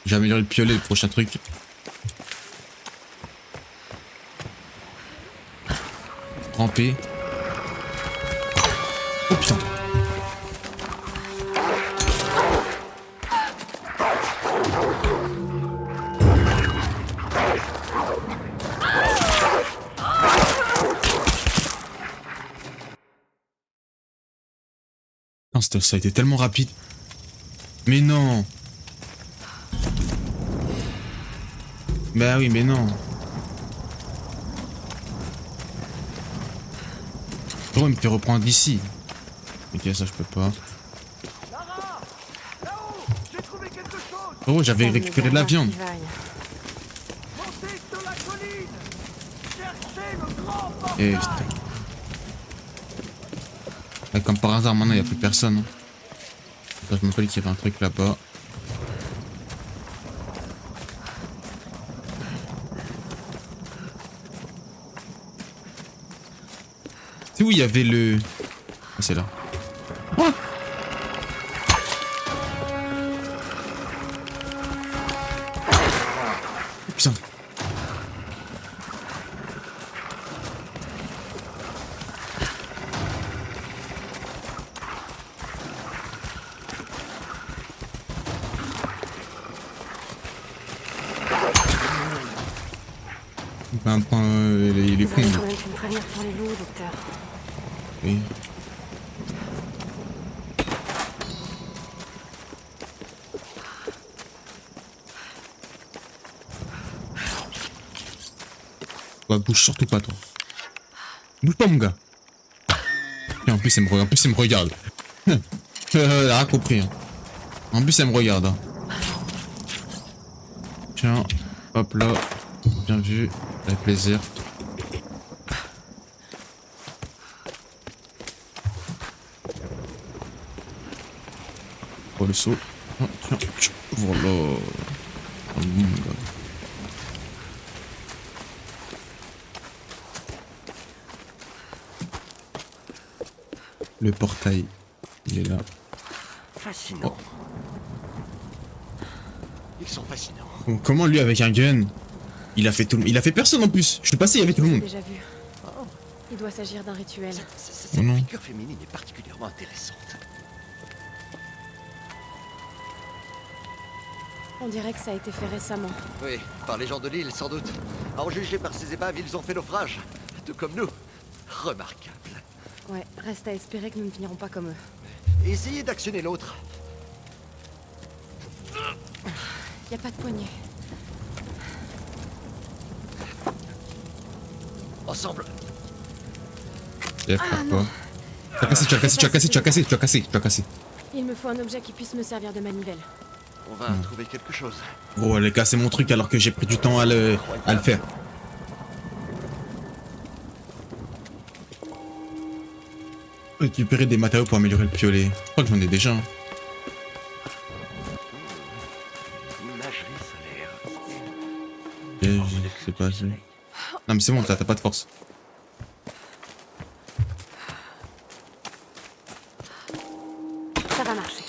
J'ai amélioré le piolet, le prochain truc. Ramper. Oh putain. Non, ça a été tellement rapide. Mais non. Bah oui, mais non. Oh, il me fait reprendre d'ici. Ok, ça je peux pas. Oh, j'avais récupéré de la viande. Et putain. Ouais, comme par hasard, maintenant il n'y a plus personne. Hein. Je me rappelle qu'il y avait un truc là-bas. C'est où il y avait le... Ah, c'est là. Oh putain. Ben, il est con. Vous devez quand même me prévenir pour les loups, docteur. Oui. bouge surtout pas, toi. Bouge pas, mon gars. Et en plus, elle me regarde. Elle a compris. Hein. En plus, elle me regarde. Hein. Tiens, hop là. Bien vu. Avec plaisir. Oh, le saut. Oh, tiens. Voilà. Oh, mon gars. Le portail, il est là. Fascinant. Ils sont fascinants. Donc, comment lui avec un gun, il a fait tout le... Il a fait personne en plus. Je suis passé, il y avait tout le monde. Déjà vu. Il doit s'agir d'un rituel. Cette figure féminine est particulièrement intéressante. On dirait que ça a été fait récemment. Oui, par les gens de l'île, sans doute. À en juger par ces épaves, ils ont fait naufrage. Tout comme nous. Remarquable. Ouais, reste à espérer que nous ne finirons pas comme eux. Essayez d'actionner l'autre. Y a pas de poignée. Ensemble. Tu as cassé. Il me faut un objet qui puisse me servir de manivelle. On va trouver quelque chose. Gros, elle a cassé mon truc alors que j'ai pris du temps à le faire. Récupérer des matériaux pour améliorer le piolet. Je crois que j'en ai déjà. Hein. Imagerie solaire. C'est pas assez. Non mais c'est bon, t'as pas de force. Ça va marcher.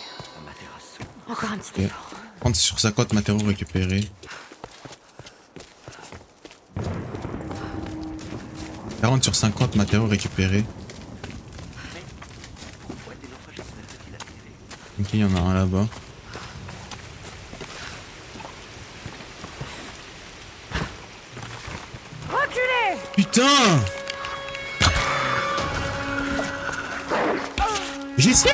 Encore un petit effort. 30 sur 50 matériaux récupérés. 40 sur 50 matériaux récupérés. Ok, il y en a un là-bas. Reculez! Putain! J'ai essayé!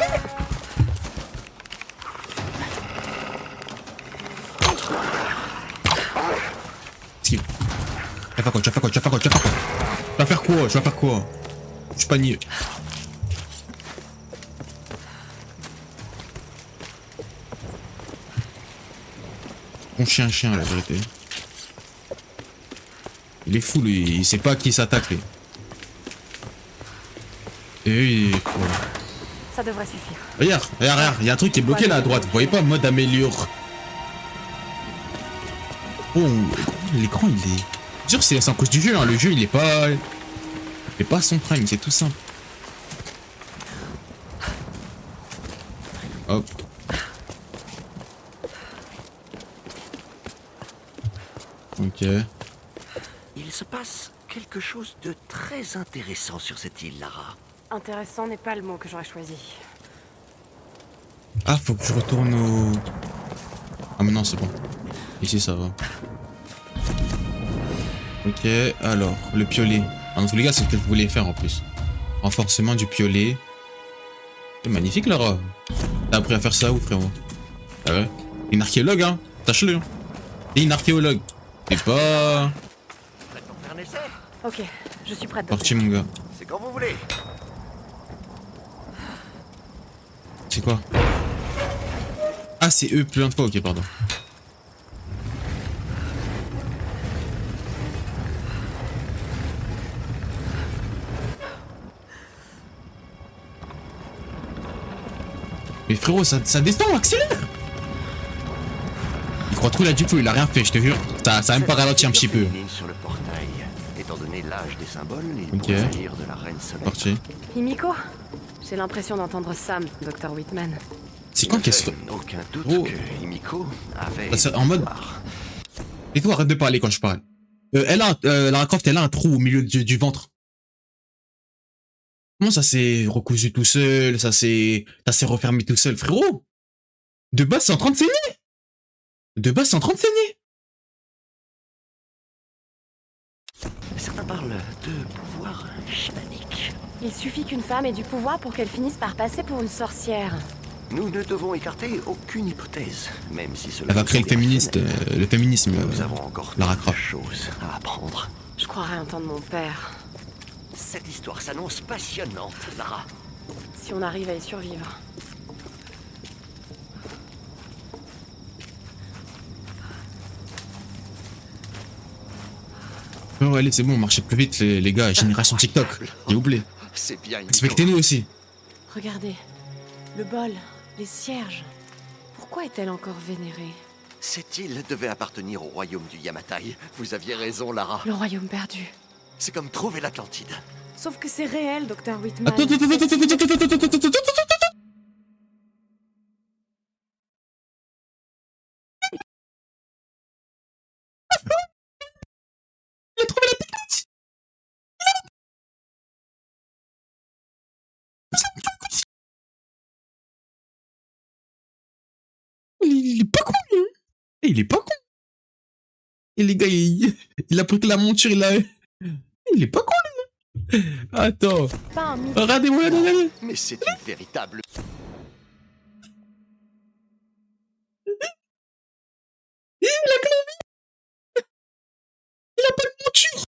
Tu vas faire quoi? Je suis pas nié. Mon chien, la vérité. Il est fou, lui. Il sait pas à qui s'attaque, lui. Et lui, voilà. Ça devrait suffire. Regarde. Il y a un truc qui est bloqué là à droite. Vous voyez pas, mode améliore. Oh, l'écran, il est... Sûr, c'est en cause du jeu, hein. Le jeu, il est pas... Il est pas à son prime, c'est tout simple. Hop. Ok. Il se passe quelque chose de très intéressant sur cette île, Lara. Intéressant n'est pas le mot que j'aurais choisi. Ah, faut que je retourne au... Ah mais non, c'est bon. Ici, ça va. Ok, alors, le piolet. Dans tous les cas, c'est ce que je voulais faire en plus. Renforcement du piolet. C'est magnifique, Lara. T'as appris à faire ça où, frérot? Ah ouais? Une archéologue, hein? Tâche-le. T'es une archéologue. T'es pas... Prête pour faire un essai? Ok, je suis prête. Parti, mon gars. C'est quand vous voulez. C'est quoi? Ah, c'est eux plus loin de toi, ok, pardon. Mais frérot, ça descend, accélère! Il croit trop il a du feu, il a rien fait, je te jure. Ça a même pas ralenti un petit peu. Sur le portail. Étant donné l'âge des symboles, il ok. pourrait s'agir de la reine solaire. Parti. Himiko? J'ai l'impression d'entendre Sam, Dr. Whitman. C'est quand qu'elle se... Aucun doute que Himiko avait... En mode... Et toi, arrête de parler quand je parle. Lara Croft, elle a un trou au milieu du ventre. Comment ça s'est recousu tout seul? Ça s'est refermé tout seul, frérot? De base, c'est en train de saigner. Certains parlent de pouvoir chamanique. Il suffit qu'une femme ait du pouvoir pour qu'elle finisse par passer pour une sorcière. Nous ne devons écarter aucune hypothèse, même si cela... Elle va créer le féminisme. Nous avons encore Lara de Croft. choses à apprendre. Je Je croirais entendre mon père. Cette histoire s'annonce passionnante, Lara. Si on arrive à y survivre. Oh, allez, c'est bon, marchez plus vite, les gars. Génération TikTok. J'ai oublié. C'est bien. Respectez-nous aussi. Regardez. Le bol, les cierges. Pourquoi est-elle encore vénérée? Cette île devait appartenir au royaume du Yamatai. Vous aviez raison, Lara. Le royaume perdu. C'est comme trouver l'Atlantide. Sauf que c'est réel, Dr. Whitman. Attends. Il a trouvé la technique. Il est pas con, lui. Il est pas con. Et les gars, il a pris que la monture, il est pas con, lui. Attends. Regardez-moi, regardez. Mais c'est une véritable... Il a clavé. Il a pas de monture.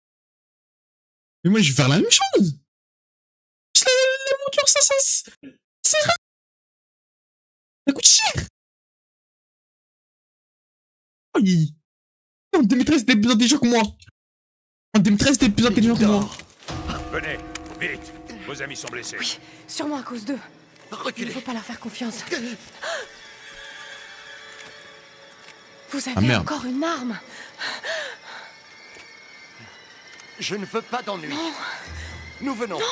Mais moi, je vais faire la même chose. La monture, ça, c'est rare. Ça coûte cher. Oui. En 2013, t'es plus intelligent que moi. En 2013, t'es plus intelligent que moi. Venez, vite. Vos amis sont blessés. Oui, sûrement à cause d'eux. Reculez. Il ne faut pas leur faire confiance. Vous Ah, avez merde. encore une arme. Je ne veux pas d'ennui. Nous venons. Non.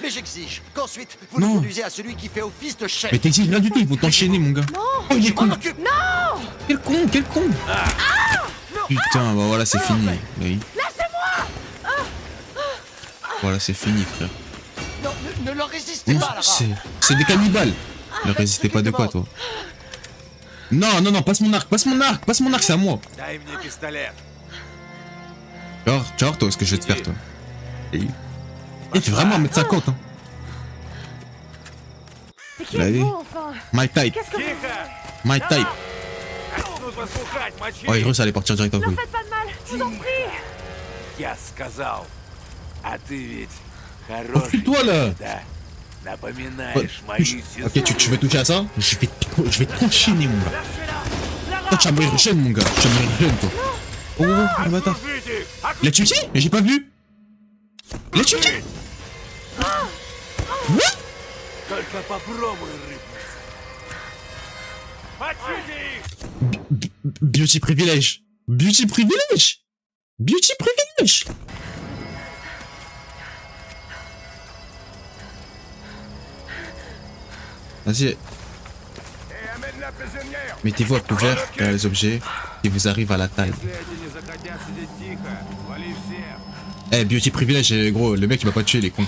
Mais j'exige qu'ensuite, vous nous conduisez à celui qui fait office de chef. Mais t'exiges rien du tout, il faut t'enchaîner, mon gars. Non. Oh, il est con. Non. Quel con, quel con. Putain, bah voilà, c'est fini. Oui. Lâchez-moi. Voilà, c'est fini, frère. Non, ne leur résistez pas, Lara. C'est des cannibales. Ne résistez pas de quoi, toi? Non, passe mon arc, c'est à moi. Tu vois, toi, ce que je vais te faire, toi. Et tu es vraiment 1m50, hein. Mais qui Vous l'avez? êtes-vous, enfin? My type. Qu'est-ce que vous... My type. Oh, Hiro, ça allait partir direct en Ne couille. faites pas de mal, je vous en prie. Я сказал, а ты ведь Toi, là. напоминаешь мою сестру. Ok, tu veux toucher à ça? Je vais t'enchaîner, mon gars. Toi, tu vas mourir jeune, mon gars. Tu vas mourir jeune, toi. Oh, le bâtard. Il a tué? Mais j'ai pas vu. Il a tué? What? Только попробуй рыпнуть. Beauty privilège. Beauty privilège. Beauty privilège. Vas-y. Mettez-vous à couvert vers les objets qui vous arrivent à la taille. Eh, beauty privilège, gros, le mec il m'a pas tué, les cons.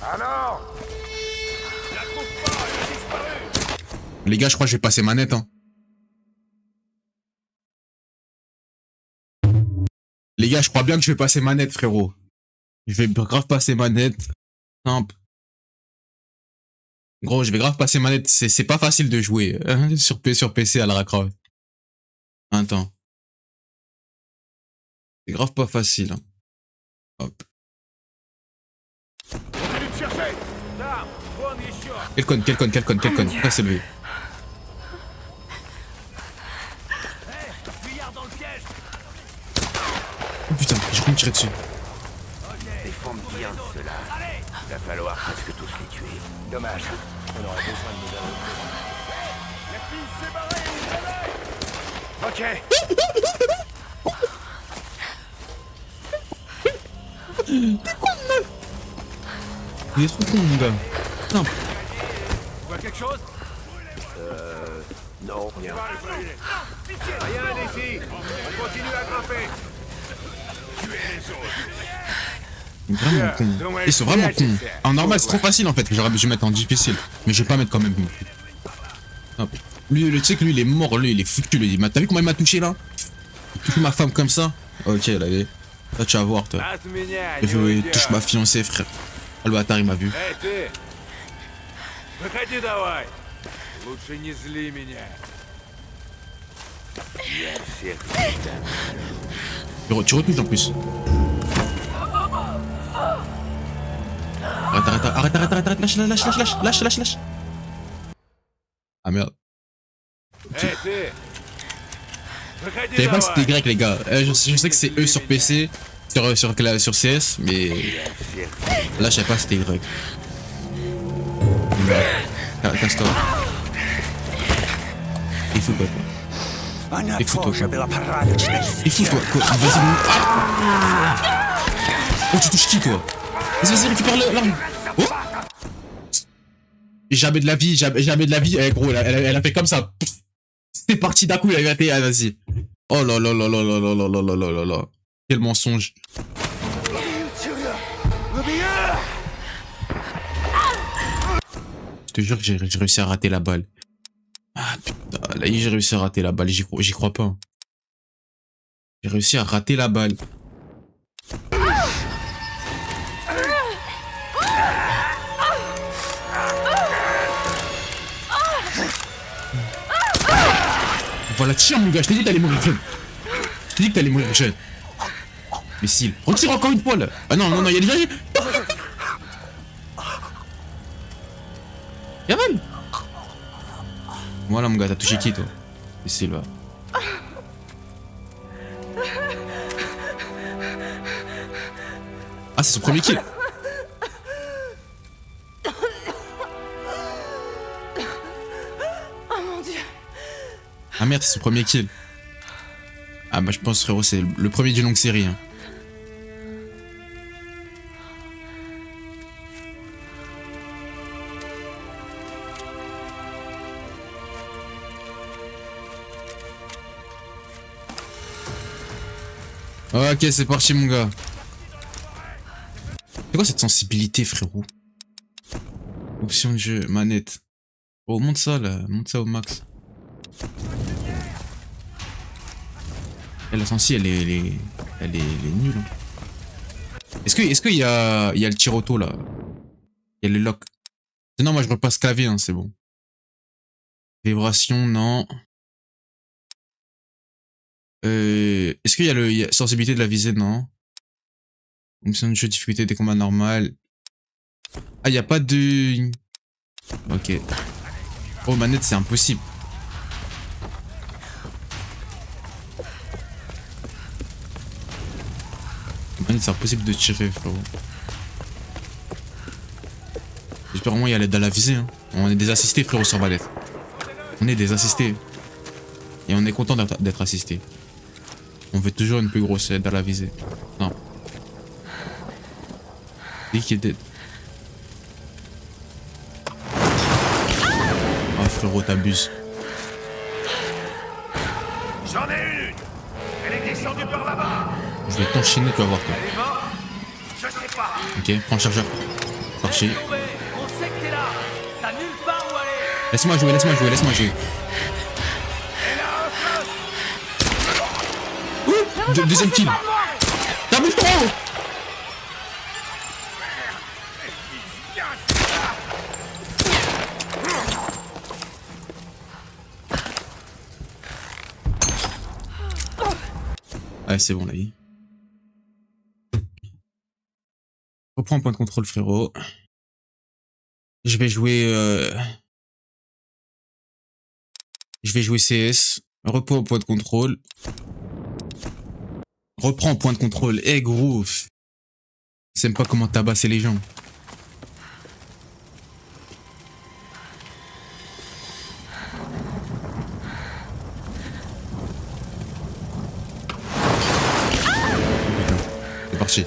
Alors, Les gars, je crois que je vais passer manette, hein. Les gars, je crois bien que je vais passer manette, frérot. Je vais grave passer manette. Simple. Gros, je vais grave passer manette. C'est pas facile de jouer hein, sur PC à Lara Croft. Attends. C'est grave pas facile. Hein. Hop. Quel con. Ah, c'est lui. Oh putain, j'ai cru me tirer dessus. Défends bien cela. Il va falloir presque tous les tuer. Dommage. On aurait besoin de nous ok. T'es con, meuf. Il est trop con, mon gars. Simple. Tu vois quelque chose? Non, rien. Rien ici. On continue à grimper. Vraiment con. Ils sont vraiment cons. En normal, c'est trop facile en fait. J'aurais dû mettre en difficile. Mais je vais pas mettre quand même. Hop. Lui, tu sais que lui, il est mort. Lui, il est foutu. Lui. T'as vu comment il m'a touché là? Il touche ma femme comme ça. Ok, là, là tu vas voir, toi. Il touche ma fiancée, frère. Ah, le bâtard, il m'a vu. Выходи давай. Лучше не зли меня. Я всех Tu retouches en plus. Arrête, lâche. Ah merde. Эй, ты! Je savais pas que c'était grec les gars. Je sais que c'est eux sur PC, sur CS, mais là je savais pas que c'était grec. Casse-toi. Il faut quoi toi? Il faut toi quoi? Vas-y. Oh tu touches qui toi? Vas-y récupère l'arme. Oh. Jamais de la vie, jamais de la vie. Eh gros, elle a fait comme ça. C'est parti d'un coup, il a été, ah, vas-y. Oh là là là là là là là là là là là là. Quel mensonge. Je te jure que j'ai réussi à rater la balle. Ah putain, là j'ai réussi à rater la balle, j'y crois pas. J'ai réussi à rater la balle. Voilà, tire mon gars, je t'ai dit que t'allais mourir jeune. Je t'ai dit que t'allais mourir jeune. Mais si, retire encore une fois là. Ah non, non, non, y'a déjà... Yaman. Voilà mon gars, t'as touché qui toi? Et Silva. Ah, c'est son premier kill. Ah merde, c'est son premier kill. Ah bah je pense frérot, c'est le premier d'une longue série. Hein. Ok, c'est parti mon gars. C'est quoi cette sensibilité frérot? Option de jeu, manette. Oh monte ça là, monte ça au max. Et la sensi elle est nulle. Hein. Est-ce qu'il y a le tir auto là? Il y a le lock. Non moi je repasse clavier hein, c'est bon. Vibration non. Est-ce qu'il y a le sensibilité de la visée? Non. Option de jeu, difficulté des combats normales. Ah, il n'y a pas de... Ok. Oh, manette, c'est impossible. Manette, c'est impossible de tirer, frérot. J'espère au moins il y a l'aide à la visée. Hein. On est des assistés, frérot, sur Valette. On est des assistés. Et on est content d'être assistés. On veut toujours une plus grosse aide à la visée. Non. Dès qu'il est dead. Oh frérot, t'abuses. J'en ai une. Elle est descendue par là-bas. Je vais t'enchaîner, tu vas voir toi. Elle est morte? Je sais pas. Ok, prends le chargeur. Parti. On sait que t'es là. T'as nulle part où aller. Laisse-moi jouer, laisse-moi jouer, laisse-moi jouer. Deuxième kill. T'abuses trop. Ouais, c'est bon, la vie. Reprends un point de contrôle, frérot. Je vais jouer CS. Repos au point de contrôle. Reprends point de contrôle. Eh gros. Je sais même pas comment tabasser les gens. C'est parti.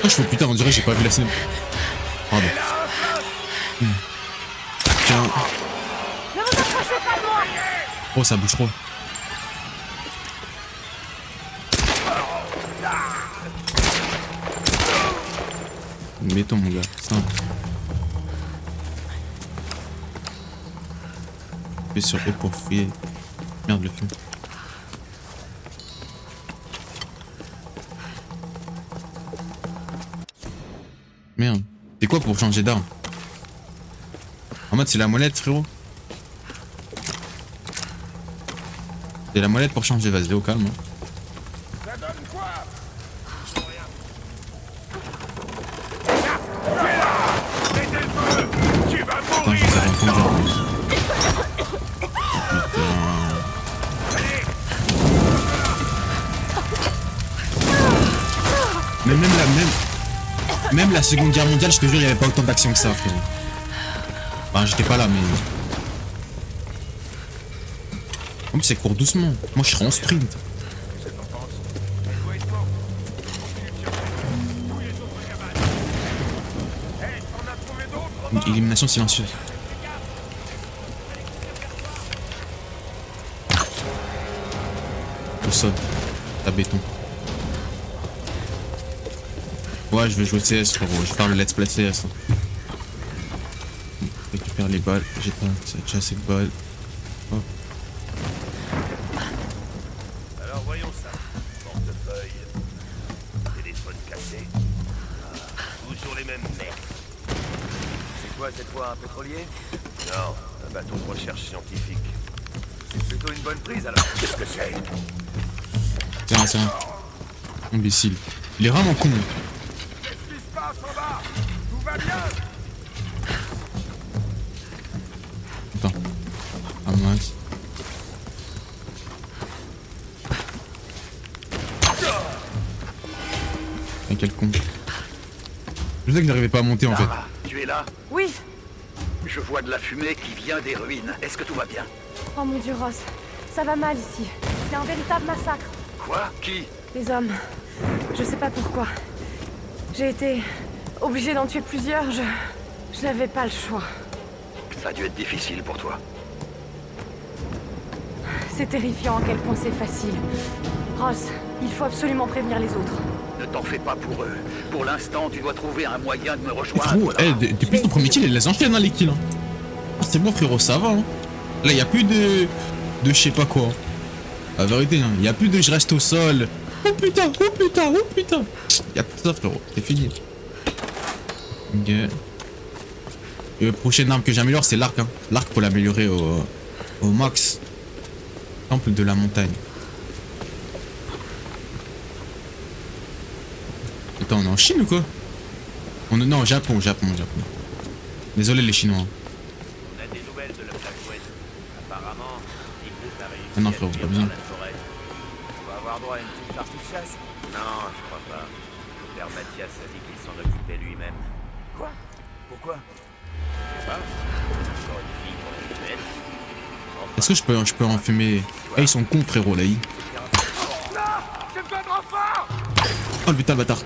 Oh, je fais putain, on dirait que j'ai pas vu la scène. Pardon. Tiens. Oh, ça bouge trop. Mettons mon gars, simple. Fais sur E pour fouiller. Merde le feu. Merde. C'est quoi pour changer d'arme? mode c'est la molette, frérot. C'est la molette pour changer, vas-y, au calme. Ça donne quoi? Tu vas Putain, je sais rien conduire en plus. Mais même la Seconde Guerre mondiale, je te jure, il n'y avait pas autant d'action que ça, frérot. Enfin, j'étais pas là, mais... En plus, c'est court doucement. Moi, je serais en sprint. Une élimination silencieuse. Au sol. À béton. Ouais, je vais jouer CS, frérot. Je vais faire le let's play CS. Récupère les balles. J'ai déjà assez de balles. Hop. Alors voyons ça. Portefeuille. Téléphone cassé. Toujours les mêmes merdes. C'est quoi cette fois, un pétrolier? Non, un bâton de recherche scientifique. C'est plutôt une bonne prise alors. Qu'est-ce que c'est? Tiens. Imbécile. Il est vraiment con. Qu'est-ce qui se passe en bas? Tout va bien? Attends. Ramasse. Quel con. Je sais que j'arrivais pas à monter en fait. Lara, tu es là? Oui. Je vois de la fumée qui vient des ruines. Est-ce que tout va bien? Oh mon Dieu, Ross. Ça va mal ici. C'est un véritable massacre. Quoi? Qui? Les hommes. Je sais pas pourquoi. J'ai été obligée d'en tuer plusieurs. Je n'avais pas le choix. Ça a dû être difficile pour toi. C'est terrifiant à quel point c'est facile. Ross, il faut absolument prévenir les autres. Ne t'en fais pas pour eux. Pour l'instant, tu dois trouver un moyen de me rejoindre. Frérot, depuis ton premier kill, elle les enchaîne, hein, les kills. Hein. Ah, c'est bon, frérot, ça va. Hein. Là, y a plus de je sais pas quoi. La vérité, hein, y a plus de je reste au sol. Oh putain. Y a tout ça, frérot. C'est fini. Ok. Et la prochaine arme que j'améliore, c'est l'arc. Hein. L'arc pour l'améliorer au max. Temple de la montagne. Attends, on est en Chine ou quoi? Non, au Japon. Désolé les Chinois. On a des nouvelles de la plaque ouest. Apparemment, Ignus a réussi Ah non, frérot, à fuir pas besoin. par la forêt. On va avoir droit à une petite partie de chasse? Non, je crois pas. Le père Mathias a dit qu'il s'en occupait lui-même. Quoi? Pourquoi? Je sais pas. Encore une fille pour la belle. Est-ce que je peux en fumer? Eh, ils sont cons, frérot, là. Oh, le putain, le bâtard.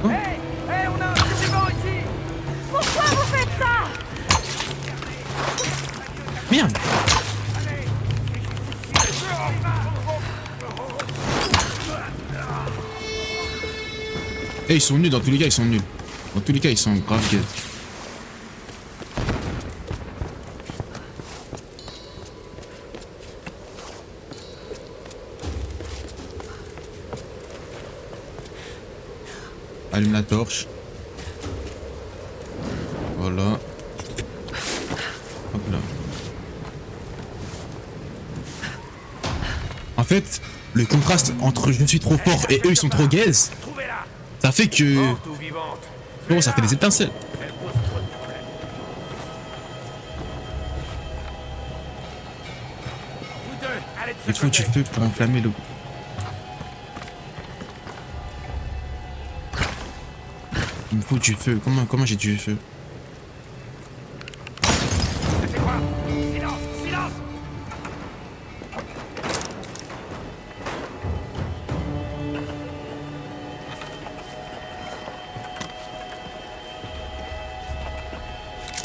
Oh. Hey, on a un survivant ici. Pourquoi vous faites ça? Merde. Eh, ils sont nuls, dans tous les cas, ils sont nuls. Dans tous les cas, ils sont grave gays. Allume la torche. Voilà. Hop là. En fait, le contraste entre je suis trop fort et eux ils sont trop gaze, ça fait que... Bon, ça fait des étincelles. Il faut du feu pour enflammer l'eau. Il me faut du feu. Comment j'ai du feu? Silence!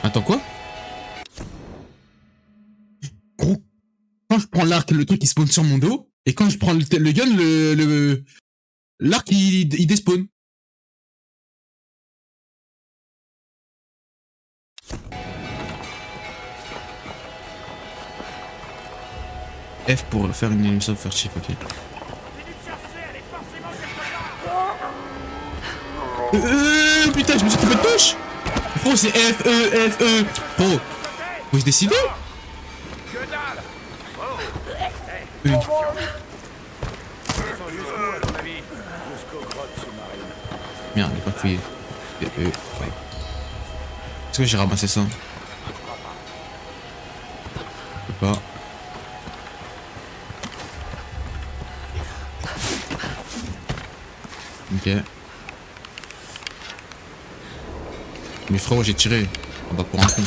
Attends, quoi? Gros. Quand je prends l'arc, le truc il spawn sur mon dos. Et quand je prends le gun, l'arc il despawn. F pour faire une émission furtive, ok. Putain, je me suis trompé de touche. Frérot, c'est F, E, F, E. Frérot, faut se décider. Merde, il est pas fouillé. Est-ce que j'ai ramassé ça? Je sais pas. Ok. Mais frérot, j'ai tiré. On va pour un con.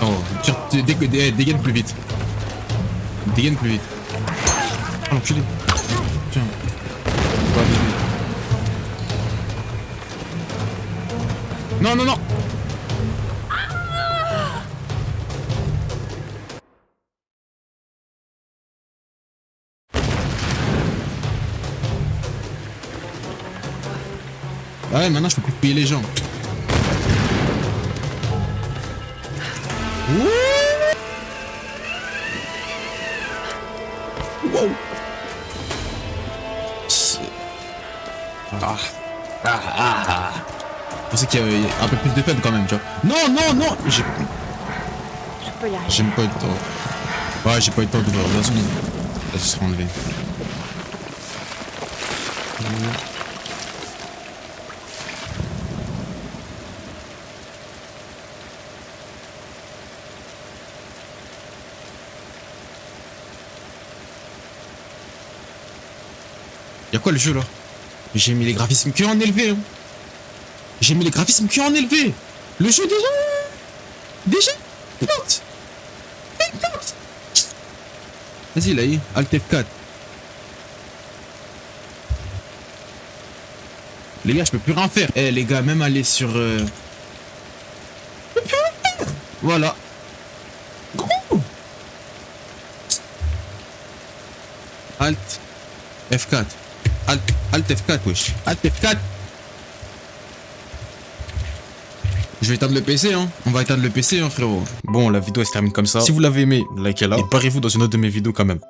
Oh, tire, dégaine plus vite. Dégaine plus vite. Oh l'enculé. Tiens. Va, vite. Non, non, non. Ah ouais, maintenant je peux plus payer les gens. Wow. Je pensais qu'il y avait un peu plus de fun quand même, tu vois. Non, non, non. Je peux y arriver. J'ai même pas eu le temps. Ouais, j'ai pas eu le temps d'ouvrir la zone. Là, ce sera enlevé. Y'a quoi le jeu là? J'ai mis les graphismes que en élevé. Hein. J'ai mis les graphismes que en élevé. Le jeu déjà plante. Vas-y là, Alt F4. Les gars, je peux plus rien faire. Eh les gars, même aller sur... Je peux plus rien faire. Voilà. Gros. Alt F4. Alt F4, wesh. Alt F4. Je vais éteindre le PC, hein. On va éteindre le PC, hein, frérot. Bon, la vidéo elle se termine comme ça. Si vous l'avez aimé, likez-la. Et barrez-vous dans une autre de mes vidéos quand même.